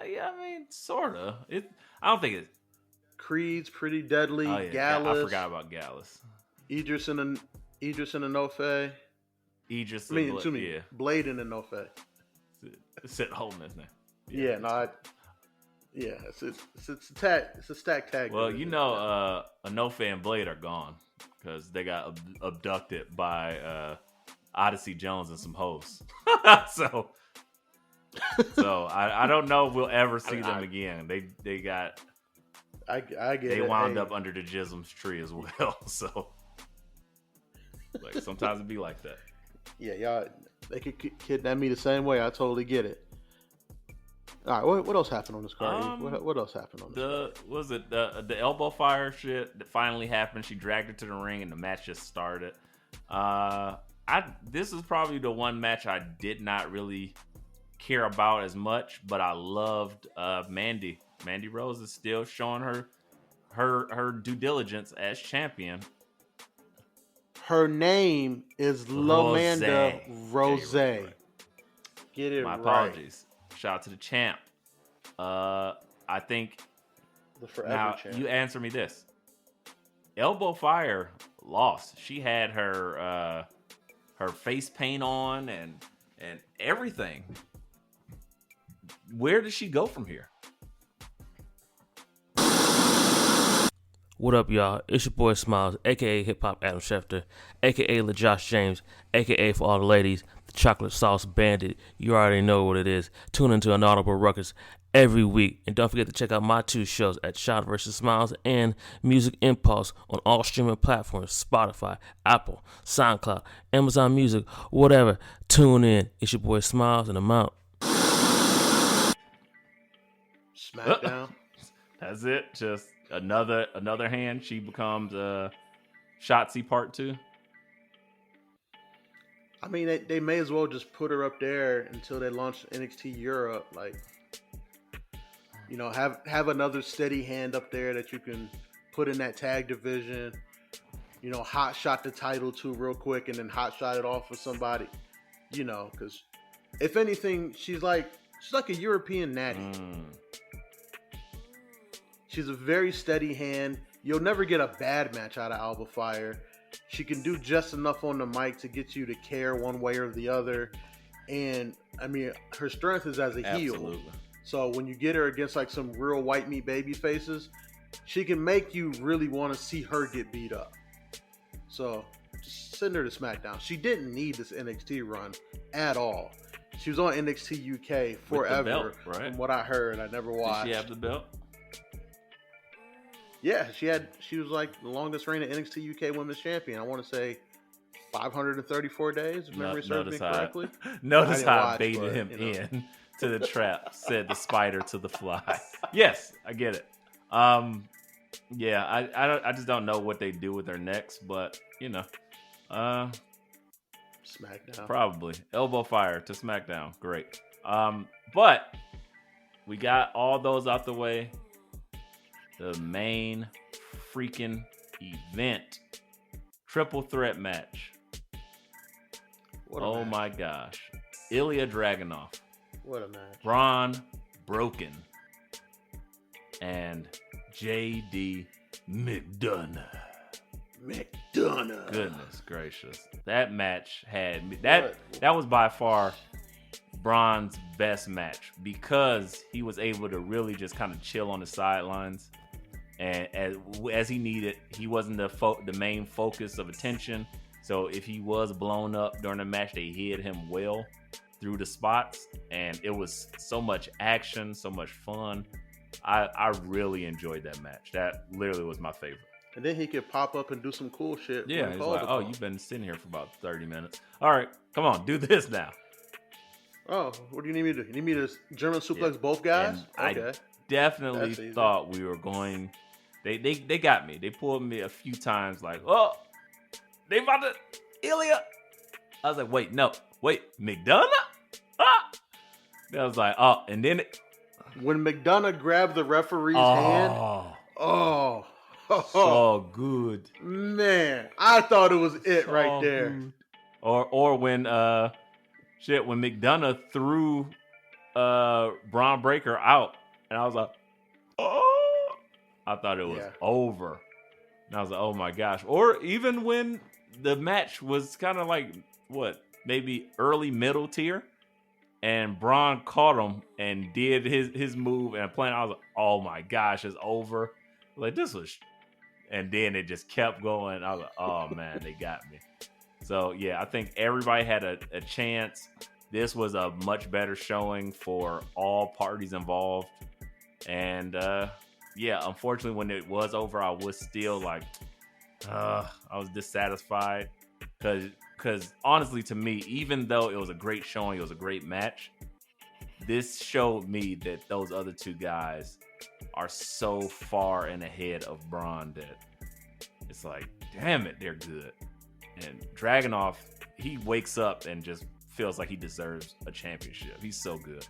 E: Yeah, I mean, sorta. I don't think it.
D: Creed's pretty deadly.
E: Oh, yeah,
D: Gallus.
E: I forgot about Gallus.
D: Idris and Inofe.
E: Idris.
D: Yeah. Blade and Inofe.
E: Sit holding his name.
D: It's a stacked tag.
E: Well, you know, Inofe and Blade are gone because they got abducted by Odyssey Jones and some hoes. so I don't know if we'll ever see them again. They got.
D: I get it.
E: They wound up under the Jism's tree as well. So, like, sometimes it be like that.
D: Yeah, y'all. They could kidnap me the same way. I totally get it. All right, what else happened on this card? What else happened on this card?
E: The elbow fire shit that finally happened? She dragged her to the ring and the match just started. This is probably the one match I did not really care about as much, but I loved Mandy. Mandy Rose is still showing her due diligence as champion.
D: Her name is Lamanda Rose. Get it right.
E: My apologies. Shout out to the champ. I think
D: The forever
E: Now,
D: champ.
E: you answer me this. Elbow Fire lost. She had her face paint on and everything. Where does she go from here?
G: What up, y'all? It's your boy Smiles, a.k.a. Hip Hop Adam Schefter, a.k.a. LaJosh James, a.k.a. for all the ladies, the Chocolate Sauce Bandit. You already know what it is. Tune into an Audible Ruckus every week. And don't forget to check out my 2 shows at Shot vs. Smiles and Music Impulse on all streaming platforms, Spotify, Apple, SoundCloud, Amazon Music, whatever. Tune in. It's your boy Smiles, and I'm out.
D: SmackDown.
E: That's it. Just another hand. She becomes Shotzi Part 2.
D: I mean, they may as well just put her up there until they launch NXT Europe. Like, you know, have another steady hand up there that you can put in that tag division. You know, hot shot the title to real quick and then hot shot it off with somebody. You know, because if anything, she's like a European natty. She's a very steady hand. You'll never get a bad match out of Alba Fire. She can do just enough on the mic to get you to care one way or the other. And, I mean, her strength is as a heel.
E: Absolutely.
D: So when you get her against, like, some real white meat baby faces, she can make you really want to see her get beat up. So just send her to SmackDown. She didn't need this NXT run at all. She was on NXT UK forever,
E: belt, right?
D: From what I heard. I never watched.
E: Did she have the belt?
D: Yeah, she was like the longest reigning NXT UK Women's Champion. I want to say 534 days, if memory serves me correctly.
E: Notice how I
D: watch,
E: baited
D: but,
E: him
D: you know.
E: in to the trap, said the spider to the fly. Yes, I get it. Yeah, I just don't know what they do with her next, but you know,
D: SmackDown.
E: probably Elbow Fire to SmackDown. Great. But we got all those out the way. The main freaking event. Triple threat match.
D: What a
E: Oh
D: match.
E: my gosh. Ilya Dragunov.
D: What a match.
E: Bron Broken. And JD
F: McDonough.
D: McDonough.
E: Goodness gracious. That match had me. That was by far Bron's best match because he was able to really just kind of chill on the sidelines. And as he needed, he wasn't the main focus of attention. So if he was blown up during the match, they hid him well through the spots. And it was so much action, so much fun. I really enjoyed that match. That literally was my favorite.
D: And then he could pop up and do some cool shit.
E: Yeah,
D: when
E: he's
D: called
E: like,
D: upon.
E: oh, you've been sitting here for about 30 minutes. All right, come on, do this now.
D: Oh, what do you need me to do? You need me to German suplex
E: Yeah.
D: both guys?
E: And
D: Okay.
E: Definitely
D: That's easy.
E: thought we were going. They got me. They pulled me a few times. Like, oh, they about to Ilya. I was like, wait, McDonough. Ah. I was like, oh, and then
D: When McDonough grabbed the referee's hand, oh,
E: so good.
D: man, I thought it was it
E: So
D: right there.
E: good. Or when when McDonough threw Braun Breaker out, and I was like, oh. I thought it was over. And I was like, oh my gosh. Or even when the match was kind of like, maybe early middle tier, and Braun caught him and did his move and plan. I was like, oh my gosh, it's over. Like, this was, and then it just kept going. I was like, oh man, they got me. So yeah, I think everybody had a chance. This was a much better showing for all parties involved. And yeah, unfortunately, when it was over, I was still like, I was dissatisfied. Because honestly, to me, even though it was a great showing, it was a great match, this showed me that those other two guys are so far and ahead of Bron that it's like, damn it, they're good. And Dragunov, he wakes up and just feels like he deserves a championship. He's so good.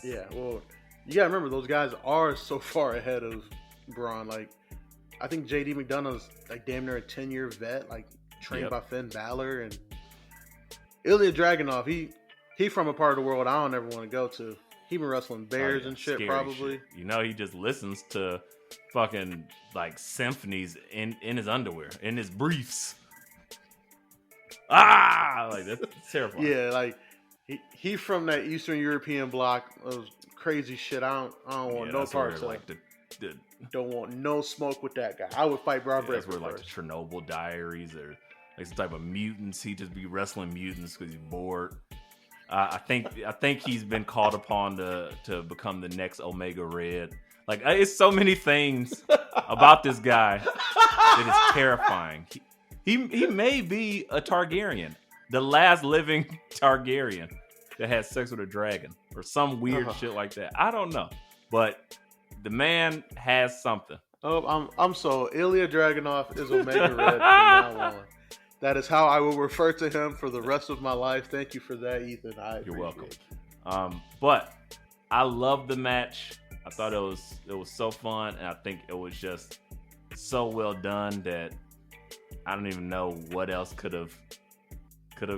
D: Yeah, well, you gotta remember those guys are so far ahead of Braun. Like, I think JD McDonough's like damn near a 10-year vet, like trained by Finn Balor, and Ilya Dragunov. He from a part of the world I don't ever want to go to. He been wrestling bears and shit,
E: Scary
D: probably.
E: shit. You know, he just listens to fucking like symphonies in his underwear, in his briefs. Like that's terrifying.
D: Yeah, like he from that Eastern European block. Those crazy shit. I don't want no parts of.
E: Like
D: Don't want no smoke with that guy. I would fight Bron Breakker
E: that's where like
D: first.
E: the Chernobyl diaries or like some type of mutants. He just be wrestling mutants because he's bored. I think he's been called upon to become the next Omega Red. Like it's so many things about this guy that is terrifying. He may be a Targaryen, the last living Targaryen that had sex with a dragon or some weird shit like that. I don't know, but the man has something.
D: Oh, I'm so Ilya Dragunov is Omega Red from now on. That is how I will refer to him for the rest of my life. Thank you for that, Ethan.
E: You're welcome. But I love the match. I thought it was so fun, and I think it was just so well done that I don't even know what else could have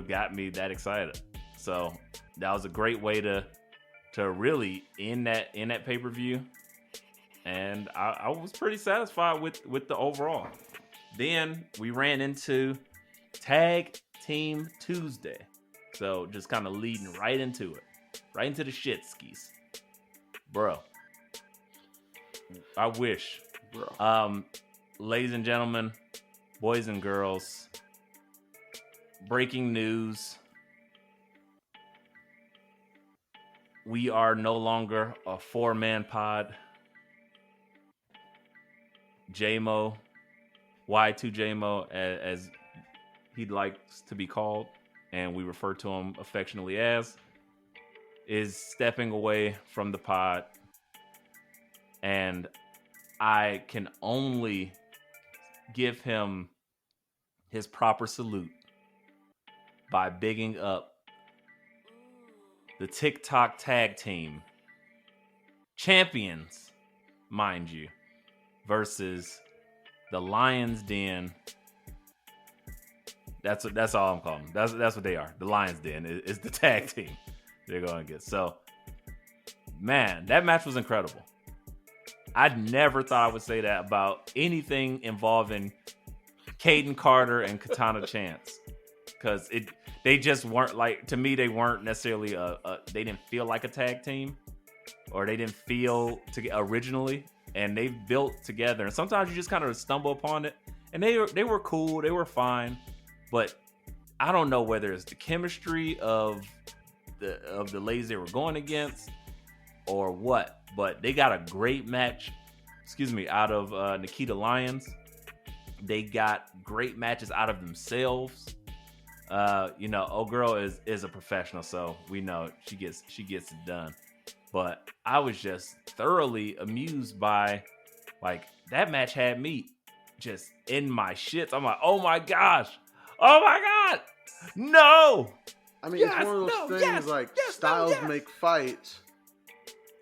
E: got me that excited. So that was a great way to really end that pay-per-view. And I was pretty satisfied with the overall. Then we ran into Tag Team Tuesday. So just kind of leading right into it. Right into the shit skis. Bro. I wish.
D: Bro.
E: Ladies and gentlemen, boys and girls, breaking news. We are no longer a 4-man pod. J-Mo, Y2J-Mo, as he likes to be called, and we refer to him affectionately as, is stepping away from the pod. And I can only give him his proper salute by bigging up the TikTok tag team champions, mind you, versus the Lions Den. That's all I'm calling them. That's what they are. The Lions Den is the tag team they're going to get. So, man, that match was incredible. I never thought I would say that about anything involving Caden Carter and Katana Chance, because they just weren't like, to me, they weren't necessarily they didn't feel like a tag team, or they didn't feel originally, and they've built together. And sometimes you just kind of stumble upon it, and they were cool, they were fine, but I don't know whether it's the chemistry of the ladies they were going against or what. But they got a great match, out of Nikita Lyons. They got great matches out of themselves. Girl is a professional, so we know she gets it done. But I was just thoroughly amused by, like, that match had me just in my shits. I'm like, oh my God, no.
D: I mean, it's one of those things styles make fights.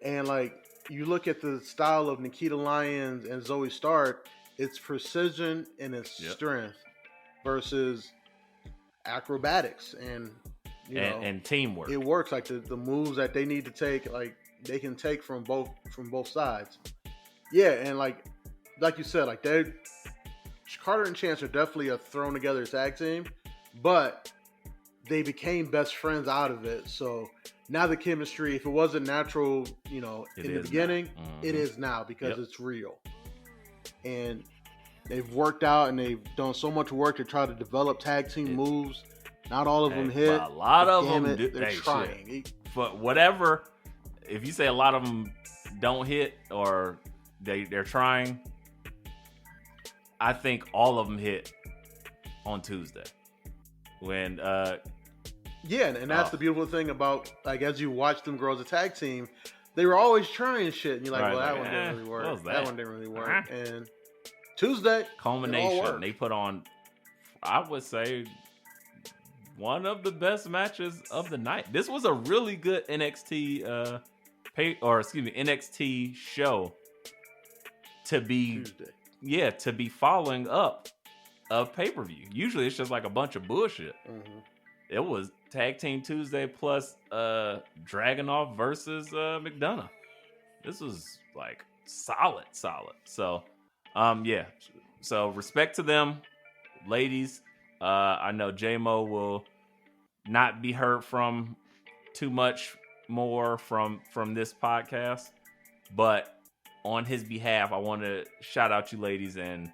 D: And like, you look at the style of Nikita Lyons and Zoe Stark, it's precision and it's strength versus acrobatics and
E: and teamwork.
D: It works. Like the moves that they need to take, like they can take from both sides. Yeah, and like you said, like Carter and Chance are definitely a thrown together tag team, but they became best friends out of it. So now the chemistry, if it wasn't natural, in the beginning, it is now because it's real. And they've worked out and they've done so much work to try to develop tag team moves. Not all of them hit.
E: A lot of them
D: they're trying.
E: But whatever, if you say a lot of them don't hit or they're trying, I think all of them hit on Tuesday. When
D: and that's the beautiful thing about, like, as you watch them grow as a tag team, they were always trying shit, and you're like, well, that one didn't really work. That one didn't really work. And Tuesday,
E: culmination, they put on, I would say, one of the best matches of the night. This was a really good NXT NXT show to be
D: Tuesday.
E: To be following up a pay-per-view. Usually it's just like a bunch of bullshit.
D: Mm-hmm.
E: it was Tag Team Tuesday plus Dragunov versus McDonough. This was like solid. So, yeah. So respect to them, ladies. I know J-Mo will not be heard from too much more from this podcast, but on his behalf, I want to shout out you ladies, and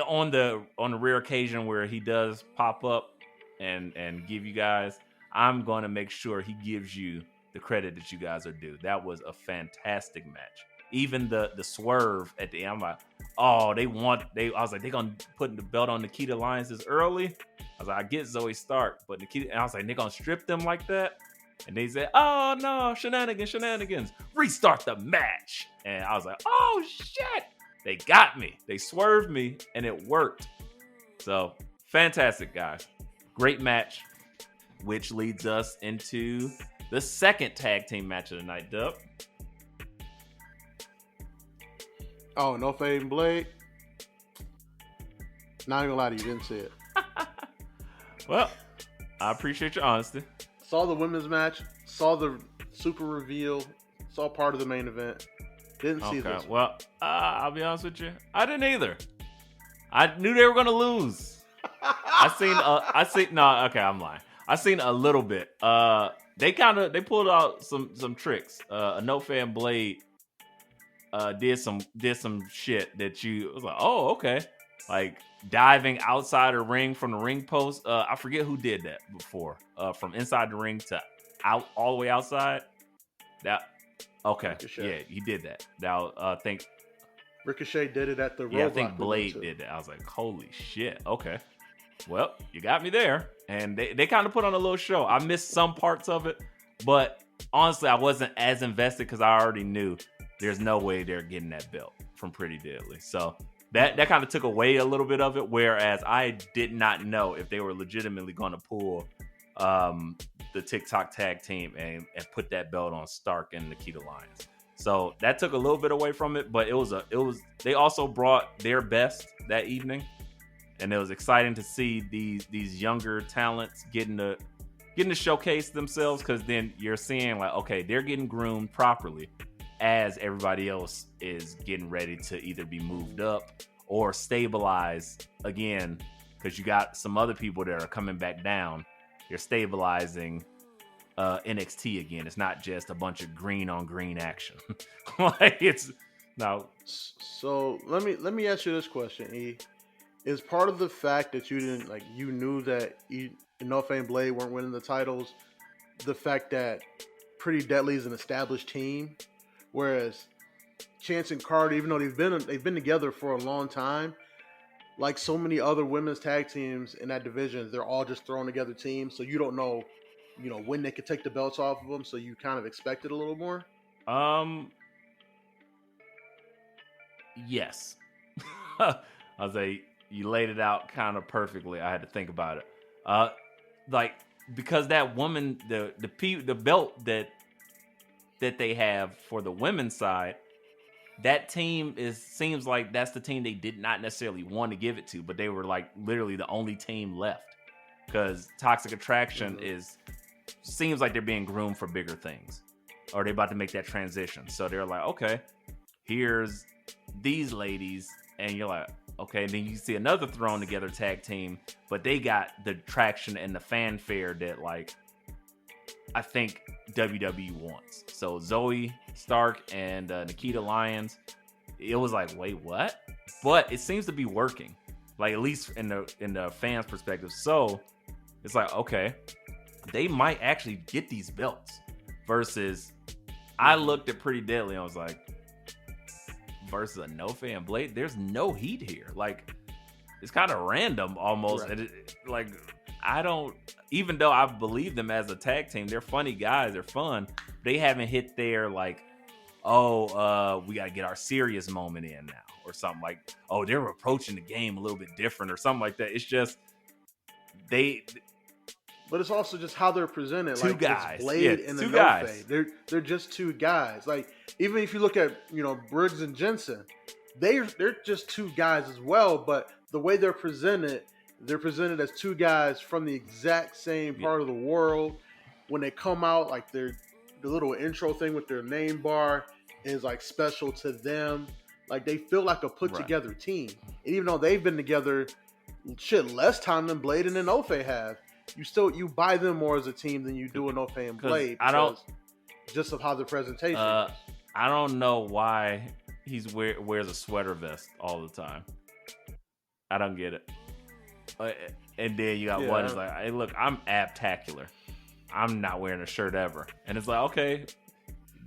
E: on the rare occasion where he does pop up and give you guys, I'm going to make sure he gives you the credit that you guys are due. That was a fantastic match. Even the swerve at the end, I'm like, oh, I was like, they're going to put the belt on Nikita Lyons this early. I was like, I get Zoe Stark, but Nikita, and I was like, they're going to strip them like that? And they said, oh, no, shenanigans. Restart the match. And I was like, oh, shit. They got me. They swerved me, and it worked. So, fantastic, guys. Great match, which leads us into the second tag team match of the night, Dub.
D: Oh, no fading blade. Not even gonna lie to you, didn't see it.
E: Well, I appreciate your honesty.
D: Saw the women's match, saw the super reveal, saw part of the main event. Didn't see this.
E: Well, I'll be honest with you, I didn't either. I knew they were gonna lose. I'm lying. I seen a little bit. They pulled out some tricks. A no fan blade did some shit that you was like, oh, okay. Like diving outside the ring from the ring post. I forget who did that before. From inside the ring to out all the way outside. Okay.
D: Ricochet.
E: Yeah, he did that. Now I think
D: Ricochet did it at the
E: yeah, I
D: Roadblock
E: think Blade did that. I was like, holy shit. Okay. Well, you got me there. And they kind of put on a little show. I missed some parts of it, but honestly, I wasn't as invested because I already knew there's no way they're getting that belt from Pretty Deadly. So that kind of took away a little bit of it, whereas I did not know if they were legitimately going to pull the TikTok tag team and put that belt on Stark and Nikita Lyons. So that took a little bit away from it, but they also brought their best that evening. And it was exciting to see these younger talents getting to showcase themselves, because then you're seeing like, okay, they're getting groomed properly as everybody else is getting ready to either be moved up or stabilized again, because you got some other people that are coming back down. You're stabilizing NXT again. It's not just a bunch of green on green action. Like it's no.
D: So let me ask you this question, E. Is part of the fact that you knew that Enofa and Blade weren't winning the titles, the fact that Pretty Deadly is an established team, whereas Chance and Carter, even though they've been together for a long time, like so many other women's tag teams in that division, they're all just thrown together teams, so you don't know, when they could take the belts off of them, so you kind of expect it a little more.
E: Yes. I was like, you laid it out kind of perfectly. I had to think about it. Like, because that woman, the belt that they have for the women's side, that team seems like that's the team they did not necessarily want to give it to, but they were like literally the only team left, because Toxic Attraction seems like they're being groomed for bigger things, or they're about to make that transition. So they're like, okay, here's these ladies, and you're like, okay, and then you see another thrown together tag team, but they got the traction and the fanfare that, like, I think WWE wants. So Zoe Stark and Nikita Lyons, it was like, wait, what? But it seems to be working, like at least in the fans' perspective. So it's like, okay, they might actually get these belts. Versus, I looked at Pretty Deadly and I was like, versus a no fan Blade, there's no heat here. Like, it's kind of random almost. Right. Like, I don't, even though I believe them as a tag team, they're funny guys, they're fun, they haven't hit their like, we gotta get our serious moment in now, or something like, oh, they're approaching the game a little bit different or something like that. It's just
D: but it's also just how they're presented.
E: Two
D: like
E: guys.
D: It's Blade and the
E: two
D: No
E: guys.
D: Fade. They're just two guys. Like, even if you look at Briggs and Jensen, they're just two guys as well. But the way they're presented, they're presented as two guys from the exact same part of the world. When they come out, like the little intro thing with their name bar is like special to them. Like they feel like a put together team. And even though they've been together less time than Blade and Ofe have, you buy them more as a team than you do an Ofe and Blade. Just of how the presentation is.
E: I don't know why wears a sweater vest all the time. I don't get it. And then you got one that's like, hey, look, I'm abtacular. I'm not wearing a shirt ever. And it's like, okay,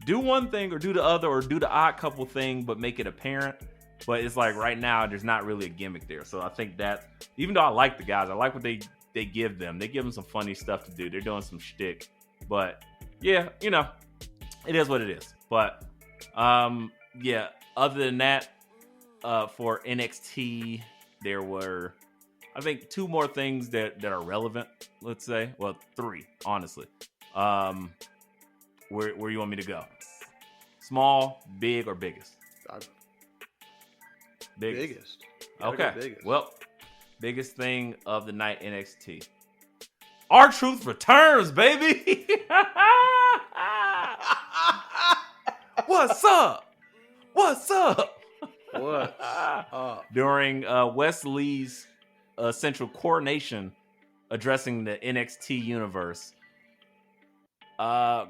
E: do one thing or do the other or do the odd couple thing, but make it apparent. But it's like right now, there's not really a gimmick there. So I think that, even though I like the guys, I like what they give them. They give them some funny stuff to do. They're doing some shtick. But yeah, you know, it is what it is. But yeah, other than that, for NXT, there were, I think, 2 more things that are relevant, let's say. Well, 3, honestly. Where you want me to go? Small, big, or biggest?
D: Biggest.
E: Okay.
D: Biggest. Well,
E: biggest thing of the night, NXT. R-Truth returns, baby! What's up? What's up?
D: What?
E: During Wes Lee's central coronation addressing the NXT universe,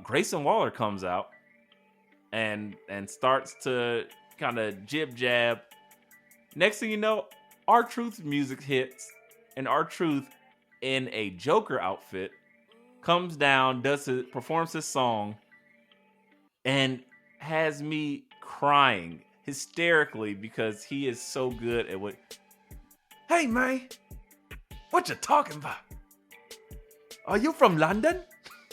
E: Grayson Waller comes out and starts to kind of jib-jab. Next thing you know, R-Truth's music hits, and R-Truth in a Joker outfit comes down, performs his song, and has me crying hysterically because he is so good at what. Hey man, what you talking about? Are you from London?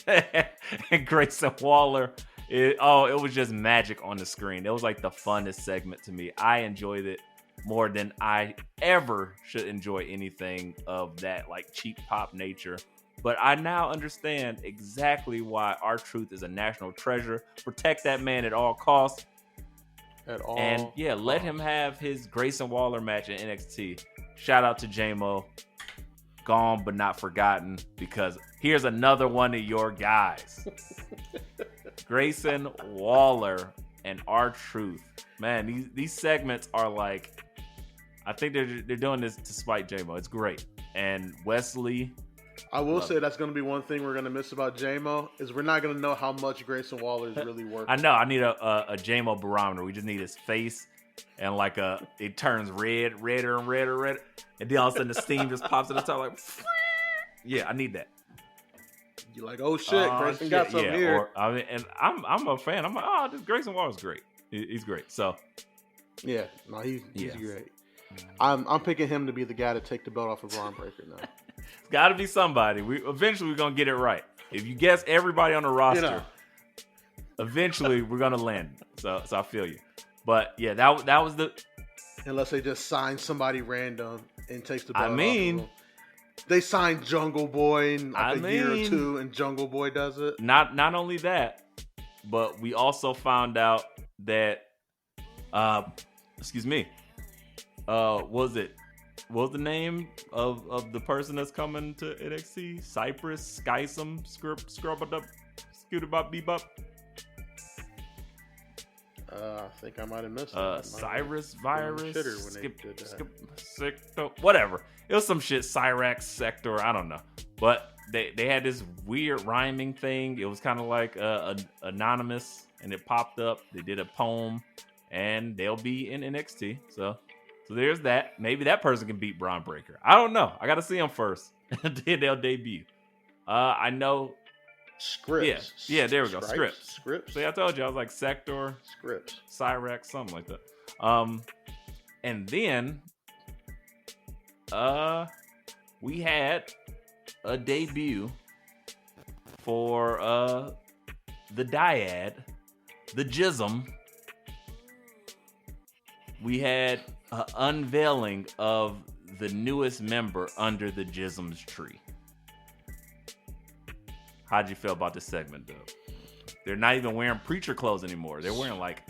E: And Grayson Waller, it was just magic on the screen. It was like the funnest segment to me. I enjoyed it more than I ever should enjoy anything of that like cheap pop nature. But I now understand exactly why R-Truth is a national treasure. Protect that man at all costs. And yeah, let him have his Grayson Waller match in NXT. Shout out to J-Mo. Gone but not forgotten, because here's another one of your guys. Grayson Waller and R-Truth. Man, these segments are like, I think they're doing this to spite J-Mo. It's great. And Wesley,
D: I will say that's going to be one thing we're going to miss about J-Mo is we're not going to know how much Grayson Waller is really working.
E: I know. I need a J-Mo barometer. We just need his face, and like it turns redder and redder, and then all of a sudden the steam just pops at the top. Like, yeah, I need that.
D: You're like, oh shit, Grayson got something here.
E: And I'm a fan. I'm like, this Grayson Waller's great. He's great. So
D: yeah, no, he's great. I'm picking him to be the guy to take the belt off of Bron Breakker now.
E: It's got to be somebody. Eventually we're gonna get it right. If you guess everybody on the roster, eventually we're gonna land. So I feel you. But yeah, that was the.
D: Unless they just sign somebody random and takes the belt off of them. They signed Jungle Boy in a year or 2, and Jungle Boy does it.
E: Not only that, but we also found out that, excuse me, what was the name of the person that's coming to NXT? Cypress, Skysum, Scrub-a-Dub, Scooter-Bop, Bebop?
D: I think I might have missed it.
E: Cyrus, Virus, whatever. It was some shit, Cyrax, Sector, I don't know. But they had this weird rhyming thing. It was kind of like anonymous, and it popped up. They did a poem, and they'll be in NXT. So there's that. Maybe that person can beat Bron Breakker. I don't know. I got to see them first. And then they'll debut. I know.
D: Scripts.
E: Yeah, there we go.
D: Scripts.
E: See, I told you. I was like Sector.
D: Scripts.
E: Cyrax, something like that. And then we had a debut for the Dyad, the Jism. We had an unveiling of the newest member under the Jism's tree. How'd you feel about this segment, though? They're not even wearing preacher clothes anymore. They're wearing like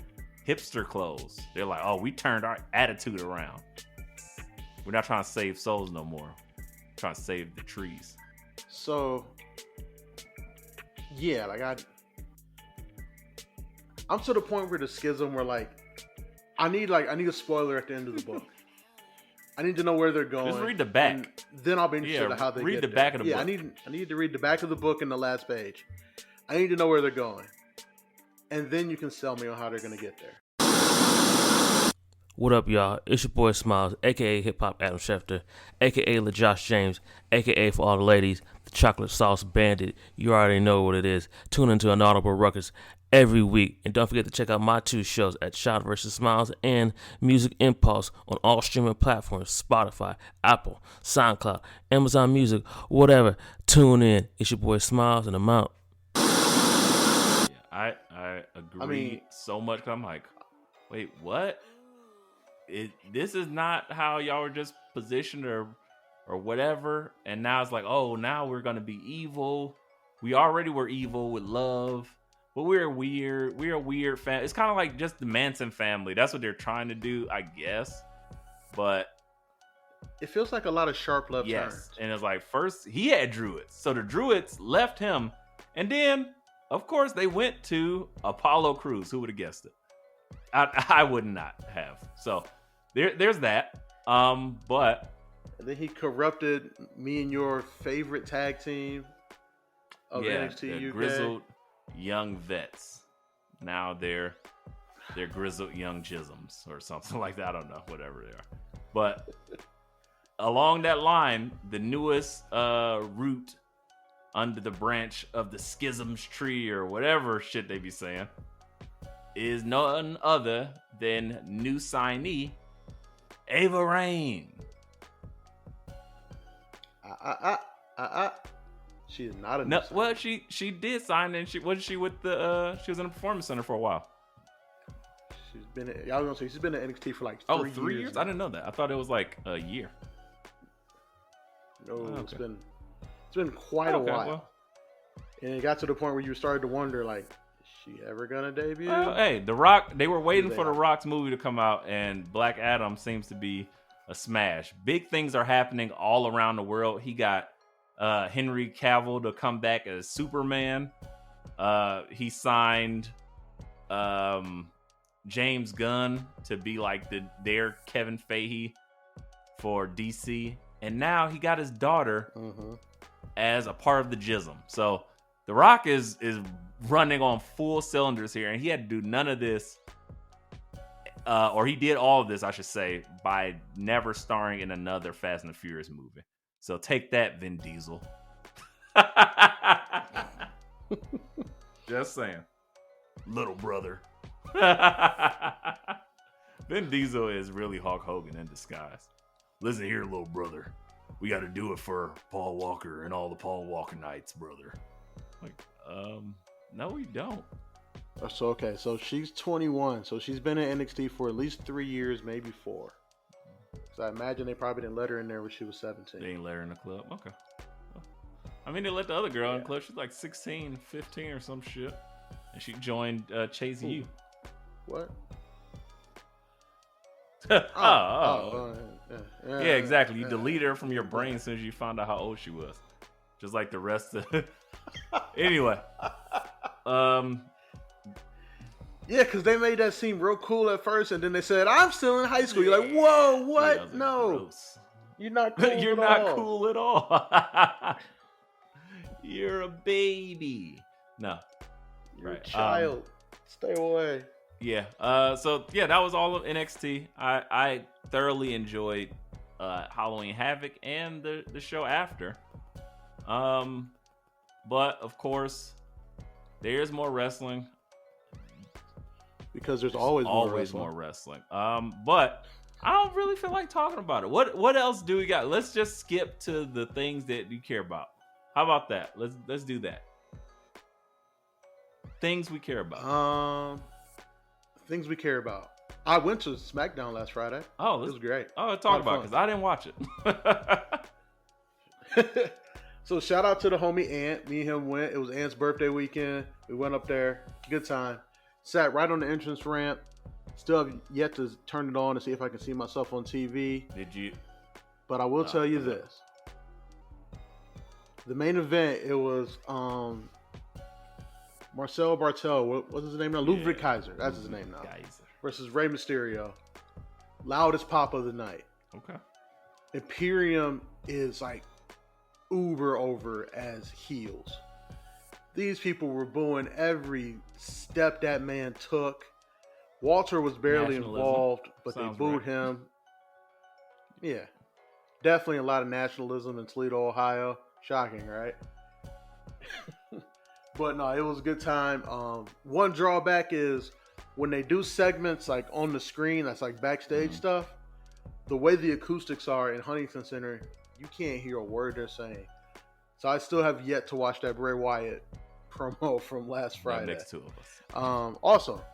E: hipster clothes. They're like, oh, we turned our attitude around. We're not trying to save souls no more. trying to save the trees.
D: So, yeah, like I'm to the point where the schism where like I need a spoiler at the end of the book. I need to know where they're going.
E: Just read the back.
D: And then I'll be interested in how they
E: read
D: get
E: the
D: there.
E: back of the book.
D: I need to read the back of the book and the last page. I need to know where they're going. And then you can sell me on how they're going to get there.
G: What up, y'all? It's your boy Smiles, a.k.a. Hip Hop Adam Schefter, a.k.a. LaJosh James, a.k.a. for all the ladies, the Chocolate Sauce Bandit. You already know what it is. Tune into an Audible Ruckus every week. And don't forget to check out my 2 shows at Shot vs. Smiles and Music Impulse on all streaming platforms, Spotify, Apple, SoundCloud, Amazon Music, whatever. Tune in. It's your boy Smiles, and I'm out.
E: Yeah, I agree so much. I'm like, wait, what? This is not how y'all were just positioned or whatever. And now it's like, oh, now we're gonna be evil. We already were evil with love, but we're weird. We're a weird family. It's kind of like just the Manson family. That's what they're trying to do, I guess. But
D: it feels like a lot of sharp left turns.
E: And it's like, first he had druids, so the druids left him, and then of course they went to Apollo Crews. Who would have guessed it? I would not have. So there's that. But
D: and then he corrupted me and your favorite tag team of NXT
E: the
D: UK.
E: Grizzled young vets. Now they're grizzled young jisms or something like that. I don't know, whatever they are. But along that line, the newest root under the branch of the schisms tree or whatever shit they be saying is none other than new signee Ava Raine.
D: She is not a new signee.
E: Well, she did sign, and she was in the Performance Center for a while.
D: She's been at NXT for like
E: 3 years. I didn't know that. I thought it was like a year.
D: No, okay. It's been quite a while. Well. And it got to the point where you started to wonder, like, is she ever gonna debut?
E: Hey, The Rock. They were waiting for The Rock's movie to come out, and Black Adam seems to be a smash. Big things are happening all around the world. He got Henry Cavill to come back as Superman. He signed James Gunn to be like their Kevin Feige for DC, and now he got his daughter as a part of the Jism. So The Rock is running on full cylinders here, and he had to do none of this, or he did all of this, I should say, by never starring in another Fast and the Furious movie. So take that, Vin Diesel. Just saying.
F: Little brother.
E: Vin Diesel is really Hulk Hogan in disguise.
F: Listen here, little brother. We got to do it for Paul Walker and all the Paul Walker nights, brother.
E: Like, no, we don't.
D: So she's 21. So she's been in NXT for at least 3 years, maybe 4. So I imagine they probably didn't let her in there when she was 17.
E: They didn't let her in the club? Okay. I mean, they let the other girl in the club. She's like 16, 15 or some shit. And she joined Chase U.
D: What?
E: Yeah, exactly. You delete her from your brain as soon as you found out how old she was. Just like the rest of... Anyway.
D: Yeah, because they made that seem real cool at first, and then they said, I'm still in high school. You're like, whoa, what?
E: Yeah,
D: no.
E: Gross.
D: You're not cool
E: You're
D: at
E: not
D: all.
E: cool at all. You're a baby. No.
D: You're a child. Stay away.
E: Yeah. So yeah, that was all of NXT. I thoroughly enjoyed Halloween Havoc and the show after. But of course, there's more wrestling.
D: Because there's always
E: more wrestling. But I don't really feel like talking about it. What else do we got? Let's just skip to the things that you care about. How about that? Let's do that. Things we care about.
D: Things we care about. I went to SmackDown last Friday.
E: Oh,
D: it was great.
E: Oh, talk about it because I didn't watch
D: it. So shout out to the homie Ant. Me and him went. It was Ant's birthday weekend. We went up there. Good time. Sat right on the entrance ramp. Still have yet to turn it on to see if I can see myself on TV.
E: Did you?
D: But I will tell you this. The main event, it was Marcel Bartel. What's his name now? Ludwig Kaiser. That's his name now.
E: Kaiser.
D: Versus Rey Mysterio. Loudest pop of the night.
E: Okay.
D: Imperium is like uber over as heels. These people were booing every step that man took. Walter was barely involved, but they booed him. Yeah. Definitely a lot of nationalism in Toledo, Ohio. Shocking, right? But no, it was a good time. One drawback is when they do segments like on the screen, that's like backstage stuff, the way the acoustics are in Huntington Center, you can't hear a word they're saying. So I still have yet to watch that Bray Wyatt promo from last Friday.
E: Next two of us.
D: Also,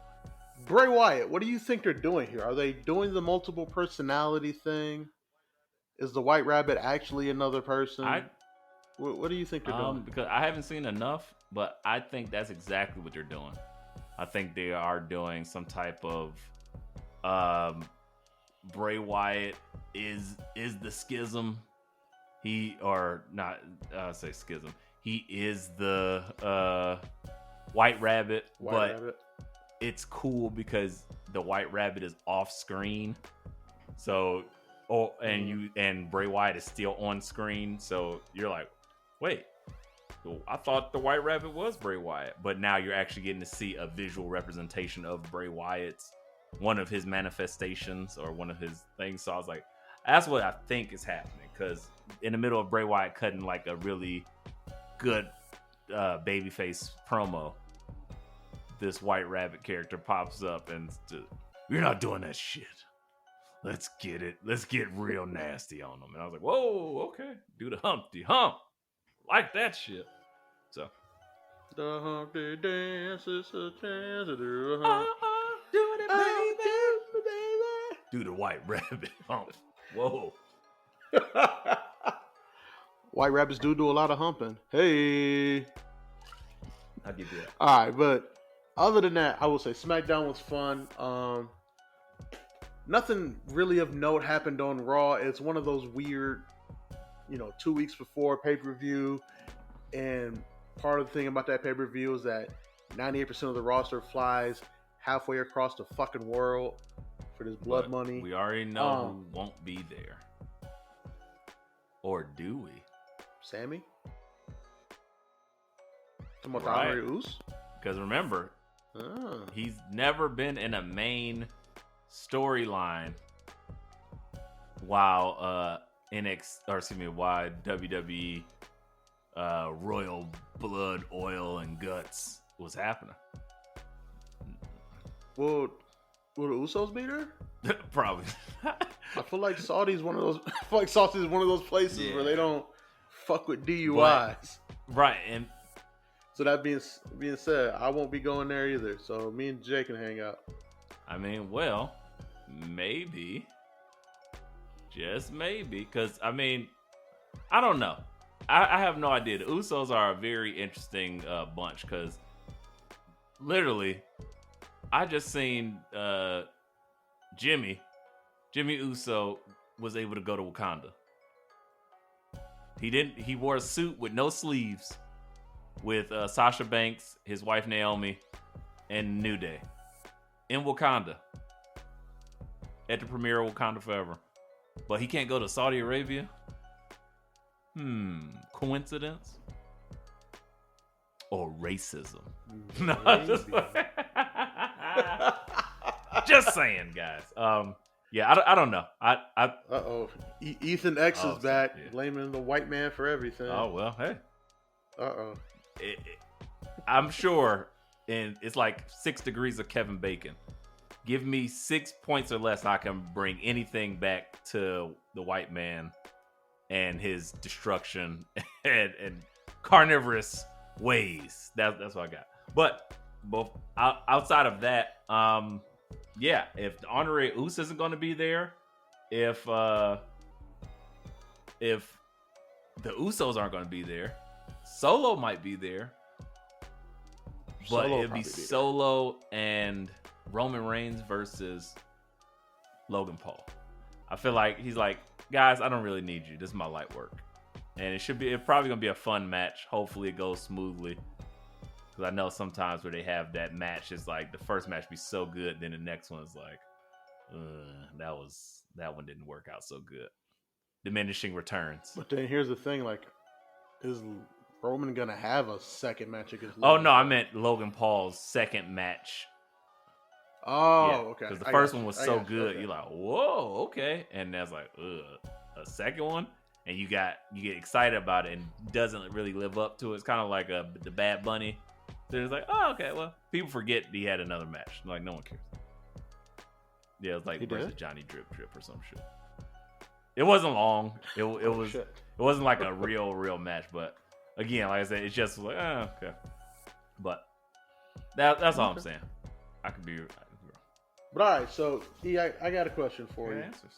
D: Bray Wyatt, what do you think they're doing here? Are they doing the multiple personality thing? Is the White Rabbit actually another person? What do you think they're doing?
E: Because I haven't seen enough, but I think that's exactly what they're doing. I think they are doing some type of Bray Wyatt is the schism. He or not say schism. He is the White Rabbit, but it's cool because the White Rabbit is off screen. So and Bray Wyatt is still on screen. So you're like, wait, I thought the White Rabbit was Bray Wyatt, but now you're actually getting to see a visual representation of Bray Wyatt's one of his manifestations or one of his things. So I was like, that's what I think is happening, because in the middle of Bray Wyatt cutting like a really good babyface promo, this White Rabbit character pops up and you're not doing that shit. Let's get it. Let's get real nasty on them. And I was like, whoa, okay. Do the Humpty Hump. Like that shit. So.
D: The Humpty Dance is a chance to do a hump.
E: Doing it, baby. Do the White Rabbit hump. Whoa.
D: White Rabbits do a lot of humping. Hey.
E: I'll give you that.
D: All right, but other than that, I will say SmackDown was fun. Nothing really of note happened on Raw. It's one of those weird, 2 weeks before pay-per-view. And part of the thing about that pay-per-view is that 98% of the roster flies halfway across the fucking world for this blood money.
E: We already know who won't be there. Or do we?
D: Sammy? Talking about the Honorary Uce?
E: Because remember, he's never been in a main storyline while while WWE Royal Blood, Oil, and Guts was happening.
D: Will the Usos be there?
E: Probably.
D: I feel like Saudi's one of those. I feel like Saudi's one of those places where they don't fuck with DUIs.
E: Right, and
D: so that being said, I won't be going there either. So me and Jay can hang out.
E: I mean, well, maybe, just maybe, because I don't know. I have no idea. The Usos are a very interesting bunch because literally, I just seen Jimmy Uso was able to go to Wakanda. He wore a suit with no sleeves with Sasha Banks, his wife Naomi, and New Day in Wakanda at the premiere of Wakanda Forever. But he can't go to Saudi Arabia? Coincidence? Or racism? No, just saying, guys. I don't know.
D: Ethan X is back, blaming the white man for everything.
E: Oh well, hey.
D: I'm
E: sure, and it's like 6 degrees of Kevin Bacon. Give me 6 points or less, and I can bring anything back to the white man and his destruction and carnivorous ways. That's what I got. But outside of that, if the Honorary Uce isn't going to be there, if the Usos aren't going to be there, Solo might be there, but it'd be Solo and Roman Reigns versus Logan Paul. I feel like he's like, guys, I don't really need you. This is my light work. And it's probably gonna be a fun match. Hopefully it goes smoothly. Because I know sometimes where they have that match, it's like the first match be so good, then the next one is like, that one didn't work out so good. Diminishing returns.
D: But then here's the thing, like, is Roman gonna have a second match against
E: Oh
D: Logan
E: no,
D: Paul?
E: I meant Logan Paul's second match.
D: Oh,
E: Yeah,
D: okay.
E: Because the
D: I
E: first
D: got
E: one
D: you.
E: was
D: I
E: so
D: got you.
E: good,
D: Okay.
E: you're like, whoa, okay. And that's like, a second one? And you get excited about it and doesn't really live up to it. It's kind of like the Bad Bunny. So it's like, oh, okay, well, people forget he had another match. Like, no one cares. Yeah, it was like
D: He
E: versus
D: did?
E: Johnny Drip or some shit. It wasn't long. It was.
D: Shit.
E: It wasn't like a real match, but again, like I said, it's just like, okay. But that's all I'm saying. I could be wrong.
D: But all right, so E, I got a question for
E: Good
D: you.
E: answers.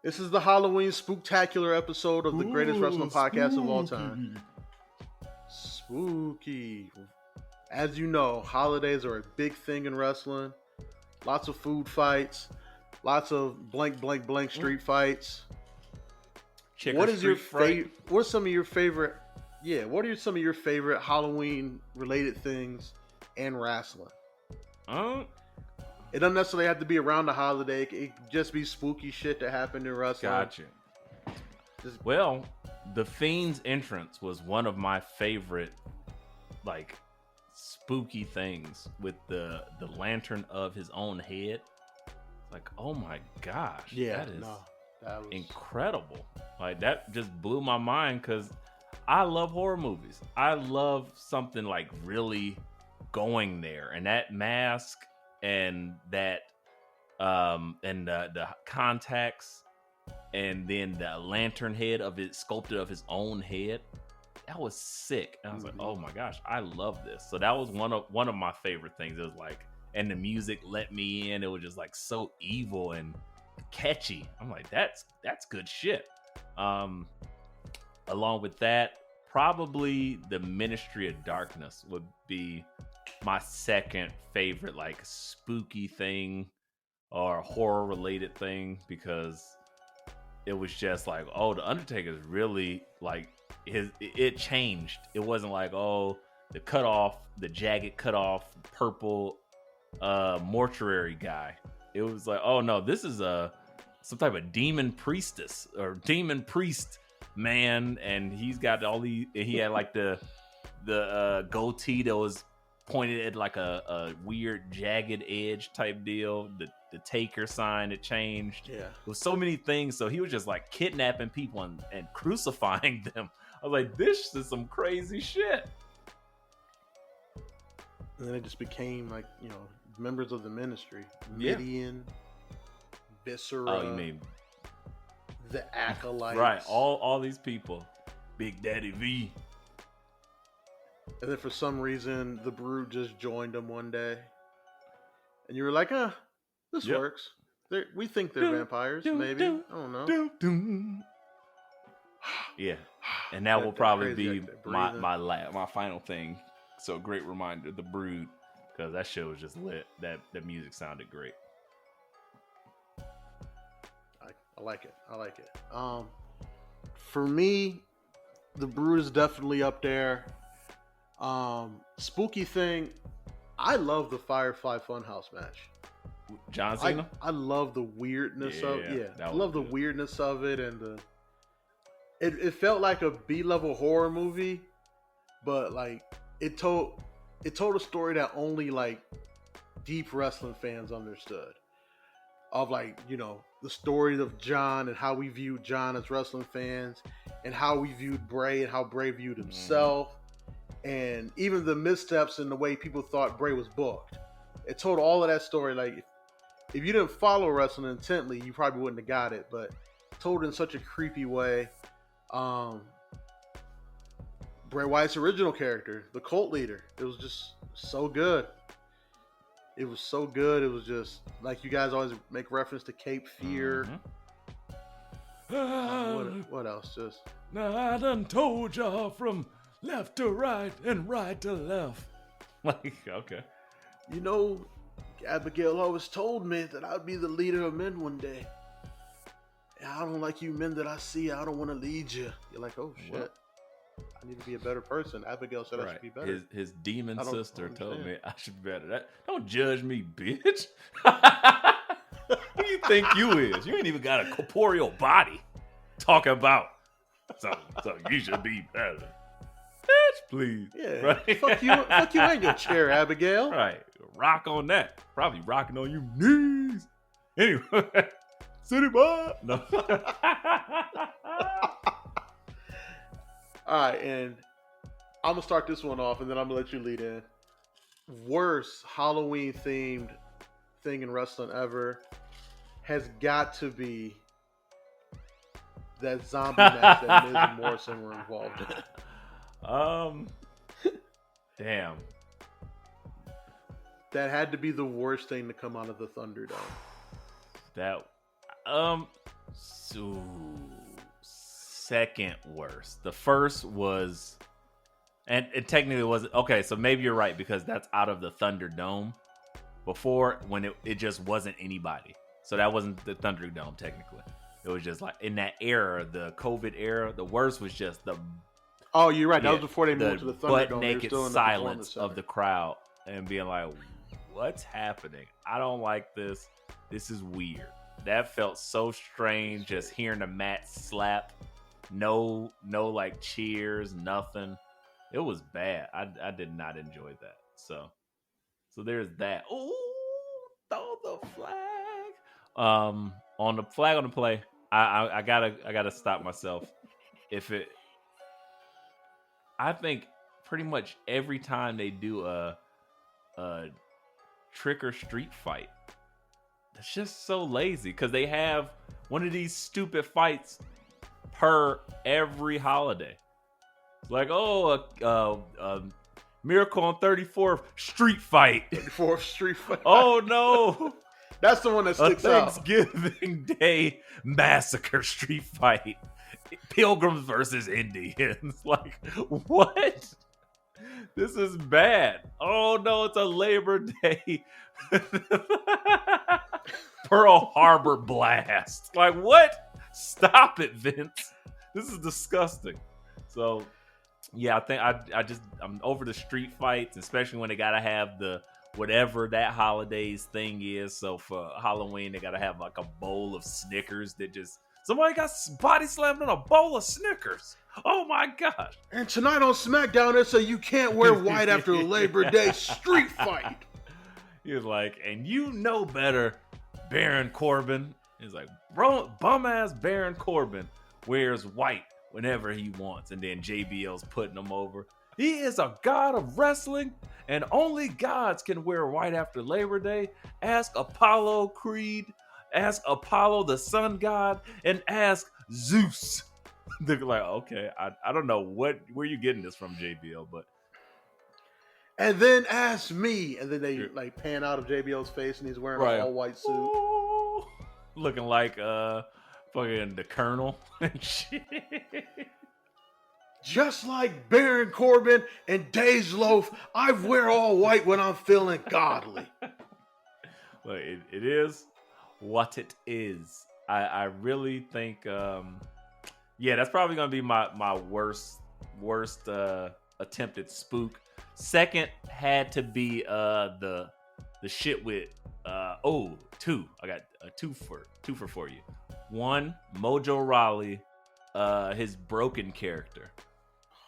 D: This is the Halloween spooktacular episode of the greatest wrestling podcast of all time. Spooky. As you know, holidays are a big thing in wrestling. Lots of food fights, lots of blank street fights. What is your favorite? What are some of your favorite? Yeah, what are some of your favorite Halloween related things in wrestling? It doesn't necessarily have to be around the holiday. It could just be spooky shit that happened in wrestling.
E: Gotcha. Well, the Fiend's entrance was one of my favorite, like, spooky things with the lantern of his own head. Like, oh my gosh, that is
D: that was
E: incredible. Like, that just blew my mind because I love horror movies. I love something like really going there, and that mask and that and the contacts and then the lantern head of it sculpted of his own head. That was sick. And I was like, oh my gosh, I love this. So that was one of my favorite things. It was like, and the music let me in. It was just like so evil and catchy. I'm like, that's good shit. Along with that, probably the Ministry of Darkness would be my second favorite, like, spooky thing or horror related thing, because it was just like, oh, the Undertaker's really like it changed. It wasn't like, oh, the jagged cut off purple mortuary guy. It was like, oh no, this is some type of demon priestess or demon priest man, and he's got all these. He had like the goatee that was pointed at like a weird jagged edge type deal. The Taker sign, it changed.
D: Yeah.
E: There was so many things. So he was just like kidnapping people and crucifying them. I was like, this is some crazy shit.
D: And then it just became like, members of the ministry.
E: Yeah.
D: Midian, Viscera.
E: Oh, you mean
D: the Acolytes.
E: right? All these people. Big Daddy V.
D: And then for some reason, the Brood just joined them one day. And you were like, this
E: Yep.
D: works. We think they're vampires, maybe. I don't know.
E: Yeah, and that will probably be
D: Breathing.
E: my final thing. So great reminder, the Brood, because that show was just lit. That music sounded great.
D: I like it. For me, the Brood is definitely up there. Spooky thing, I love the Firefly Funhouse match.
E: John Cena.
D: I love the weirdness of it.
E: that
D: I
E: was
D: love the
E: good.
D: weirdness of it, and it felt like a B-level horror movie, but like it told a story that only like deep wrestling fans understood. Of like, the story of John and how we viewed John as wrestling fans, and how we viewed Bray and how Bray viewed himself, and even the missteps in the way people thought Bray was booked. It told all of that story. Like, if you didn't follow wrestling intently, you probably wouldn't have got it, but told in such a creepy way. Bray Wyatt's original character, the cult leader, it was just so good. It was so good. It was just like, you guys always make reference to Cape Fear. What else? Just
F: Now I done told y'all from left to right and right to left.
E: Like, okay.
D: Abigail always told me that I'd be the leader of men one day. I don't like you men that I see. I don't want to lead you. You're like, oh shit.
E: What?
D: I need to be a better person. Abigail said I should be better.
E: His demon
D: I don't
E: sister told
D: understand.
E: me I should be better. Don't judge me, bitch. Who you think you is? You ain't even got a corporeal body. Talking about so you should be better. Bitch, please.
D: Yeah.
E: Right?
D: Fuck you and your chair, Abigail.
E: Right. Rock on that. Probably rocking on your knees. Anyway. City boy. No.
D: All right, and I'm gonna start this one off, and then I'm gonna let you lead in. Worst Halloween themed thing in wrestling ever has got to be that zombie match that Miz and Morrison were involved in.
E: Damn.
D: That had to be the worst thing to come out of the Thunderdome.
E: That so second worst. The first was, and it technically wasn't okay. So maybe you're right because that's out of the Thunderdome. Before, when it just wasn't anybody, so that wasn't the Thunderdome technically. It was just like in that era, the COVID era. The worst was just the
D: Oh, you're right. That was before they moved to the Thunderdome.
E: butt
D: They were
E: naked
D: still in the
E: silence
D: Performance
E: of the crowd and being like, "What's happening? I don't like this. This is weird." That felt so strange. Just hearing the mat slap, no like cheers, nothing. It was bad. I did not enjoy that. So there's that. Ooh, throw the flag. On the flag on the play, I gotta stop myself. I think pretty much every time they do a trick or street fight, it's just so lazy because they have one of these stupid fights per every holiday. It's like, Miracle on 34th Street Fight.
D: 34th Street Fight.
E: Oh no.
D: That's the one that
E: A
D: sticks out.
E: Thanksgiving Day Massacre Street Fight. Pilgrims versus Indians. Like, what? This is bad. Oh no, it's a Labor Day Pearl Harbor blast. Like, what? Stop it, Vince. This is disgusting. So, yeah, I think I'm over the street fights, especially when they gotta have the whatever that holidays thing is. So for Halloween, they gotta have like a bowl of Snickers that just somebody got body slammed on a bowl of Snickers. Oh my gosh!
D: And tonight on SmackDown, they say you can't wear white after a Labor Day street fight.
E: He was like, and you know better, Baron Corbin. He's like, bum ass Baron Corbin wears white whenever he wants, and then JBL's putting him over. He is a god of wrestling, and only gods can wear white after Labor Day. Ask Apollo Creed, ask Apollo the sun god, and ask Zeus. They're like, okay, I don't know where you getting this from, JBL, but.
D: And then ask me, and then they like pan out of JBL's face, and he's wearing an all white suit,
E: ooh, looking like fucking the Colonel and shit.
D: Just like Baron Corbin and Days Loaf, I wear all white when I'm feeling godly.
E: Well, it is what it is. I really think, that's probably gonna be my worst attempted spook. Second had to be the shit with two. I got two for you. One, Mojo Rawley, his broken character.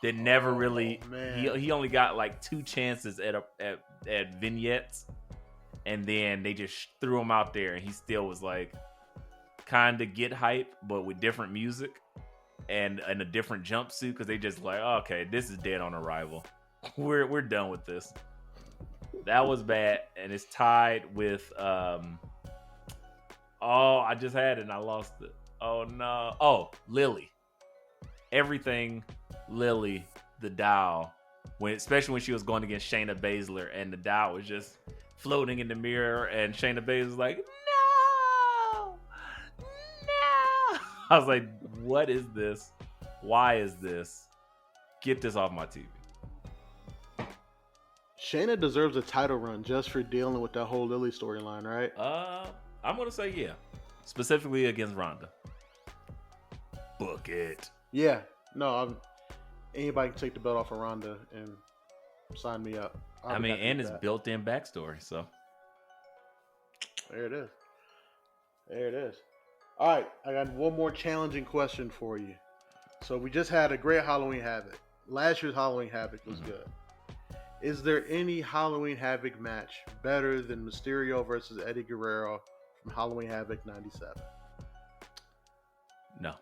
E: That never really he only got like 2 chances at vignettes, and then they just threw him out there, and he still was like kind of get hype, but with different music and a different jumpsuit because they just like, oh, okay, this is dead on arrival. We're done with this. That was bad, and it's tied with I just had it and I lost it. Oh no. Oh, Lily. Everything Lily, the doll, especially when she was going against Shayna Baszler, and the doll was just floating in the mirror, and Shayna Baszler was like, no. I was like, what is this? Why is this? Get this off my TV.
D: Shayna deserves a title run just for dealing with that whole Lily storyline, right?
E: I'm gonna say yeah, specifically against Ronda.
F: Book it.
D: Yeah, no, anybody can take the belt off of Ronda and sign me up.
E: I mean, and it's built-in backstory, so.
D: There it is. There it is. All right, I got one more challenging question for you. So we just had a great Halloween Havoc. Last year's Halloween Havoc was good. Is there any Halloween Havoc match better than Mysterio versus Eddie Guerrero from Halloween Havoc 97?
E: No.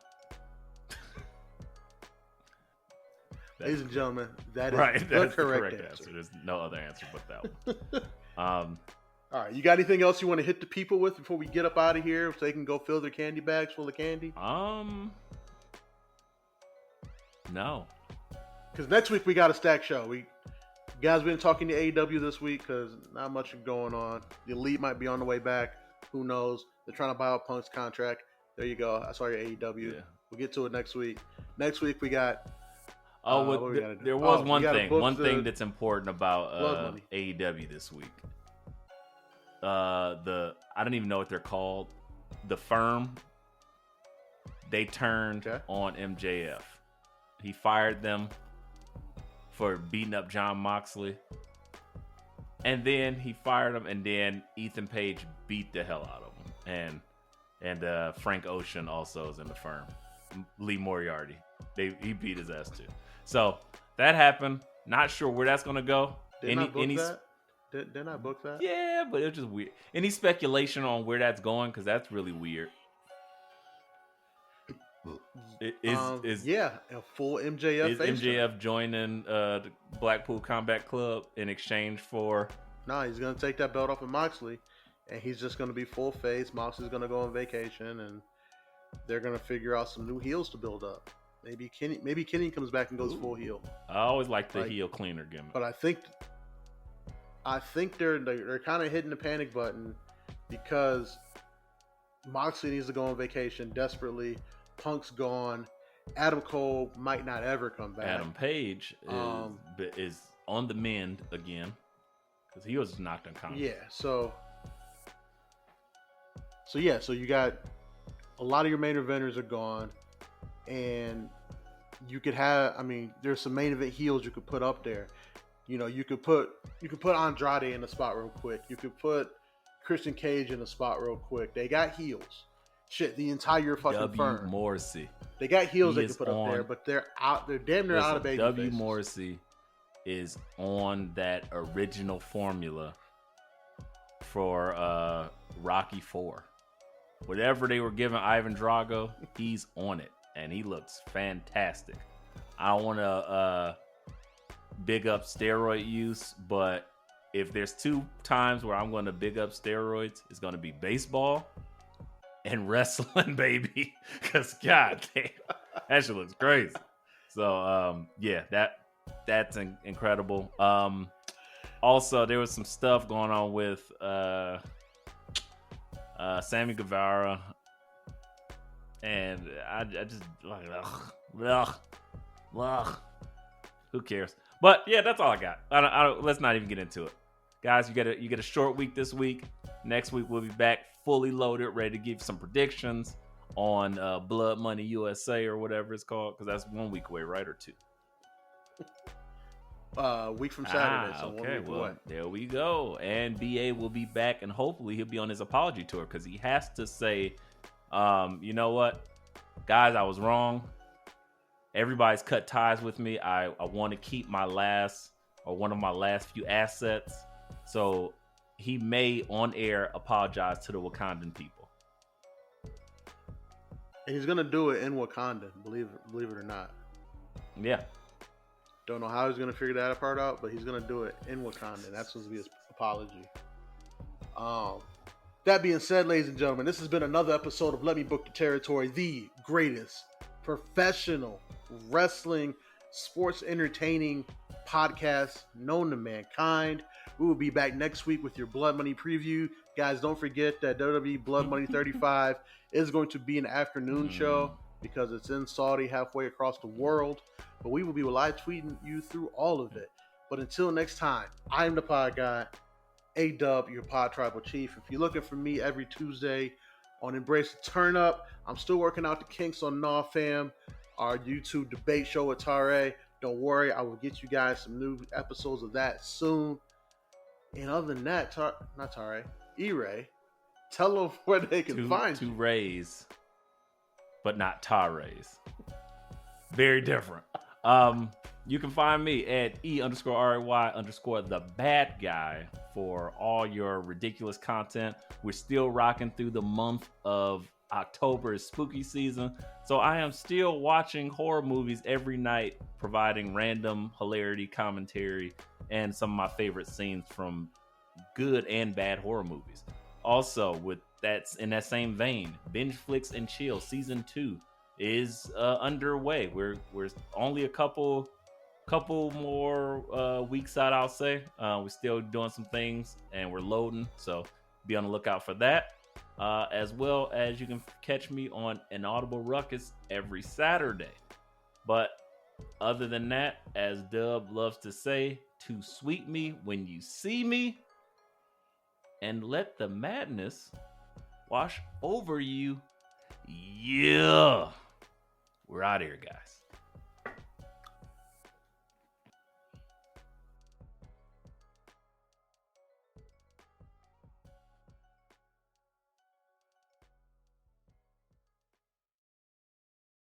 D: Ladies and gentlemen, that is
E: right.
D: the correct answer.
E: There's no other answer but that one.
D: All right, you got anything else you want to hit the people with before we get up out of here so they can go fill their candy bags full of candy?
E: No.
D: Because next week we got a stacked show. We guys been talking to AEW this week because not much going on. The Elite might be on the way back. Who knows? They're trying to buy out Punk's contract. There you go. I saw your AEW. Yeah. We'll get to it next week. Next week we got.
E: There was one thing that's important about AEW this week. I don't even know what they're called. The Firm. They turned on MJF. He fired them for beating up John Moxley. And then he fired him, and then Ethan Page beat the hell out of him. And Frank Ocean also is in the Firm. Lee Moriarty. He beat his ass too. So that happened. Not sure where that's gonna go.
D: Didn't I book that?
E: Yeah, but it was just weird. Any speculation on where that's going? Because that's really weird.
D: A full MJF.
E: Is MJF joining the Blackpool Combat Club in exchange for?
D: No, he's gonna take that belt off of Moxley, and he's just gonna be full face. Moxley's gonna go on vacation, and they're gonna figure out some new heels to build up. Maybe Kenny comes back and goes full heel.
E: I always liked the heel cleaner gimmick,
D: but I think they're kind of hitting the panic button because Moxley needs to go on vacation desperately. Punk's gone. Adam Cole might not ever come back.
E: Adam Page is on the mend again because he was knocked unconscious.
D: Yeah, so you got a lot of your main eventers are gone, and you could have. I mean, there's some main event heels you could put up there. You know, you could put Andrade in the spot real quick. You could put Christian Cage in the spot real quick. They got heels. Shit, the entire fucking firm.
E: Morrissey.
D: They got heels they can put up there, but they're out. They're damn near out of baby
E: W.
D: faces.
E: Morrissey is on that original formula for Rocky IV. Whatever they were giving Ivan Drago, he's on it, and he looks fantastic. I don't want to big up steroid use, but if there's two times where I'm going to big up steroids, it's going to be baseball and wrestling, baby. Because god damn, that shit looks crazy. So that's incredible. Also, there was some stuff going on with Sammy Guevara, and I just like ugh. Who cares? But yeah, that's all I got. I don't, let's not even get into it, guys. You get a short week this week. Next week we'll be back fully loaded, ready to give some predictions on Blood Money USA or whatever it's called, because that's 1 week away, right, or 2?
D: Week from Saturday. So
E: okay, well, there we go. And BA will be back, and hopefully he'll be on his apology tour, because he has to say, you know what, guys, I was wrong. Everybody's cut ties with me. I want to keep one of my last few assets. So he may on air apologize to the Wakandan people.
D: And he's gonna do it in Wakanda, believe it or not.
E: Yeah.
D: Don't know how he's gonna figure that part out, but he's gonna do it in Wakanda. That's supposed to be his apology. That being said, ladies and gentlemen, this has been another episode of Let Me Book the Territory, the greatest professional wrestling, sports entertaining podcast known to mankind. We will be back next week with your Blood Money preview. Guys, don't forget that WWE Blood Money 35 is going to be an afternoon show because it's in Saudi, halfway across the world. But we will be live tweeting you through all of it. But until next time, I am the pod guy, A-Dub, your pod tribal chief. If you're looking for me every Tuesday on Embrace the Turn Up. I'm still working out the kinks on Nah Fam, our YouTube debate show with Tare. Don't worry, I will get you guys some new episodes of that soon. And other than that, not Tare, E-Ray, tell them where they can find you.
E: Two Rays, but not Tares. Very different. You can find me at E_RAY_ the bad guy for all your ridiculous content. We're still rocking through the month of October, is spooky season. So I am still watching horror movies every night, providing random hilarity, commentary, and some of my favorite scenes from good and bad horror movies. Also, that's in that same vein, Binge Flicks and Chill Season 2 is underway. We're only a couple more weeks out, I'll say. We're still doing some things and we're loading, so be on the lookout for that. As well as you can catch me on Inaudible Ruckus every Saturday. But other than that, as Dub loves to say, to sweet me when you see me, and let the madness wash over you. Yeah. We're out of here, guys.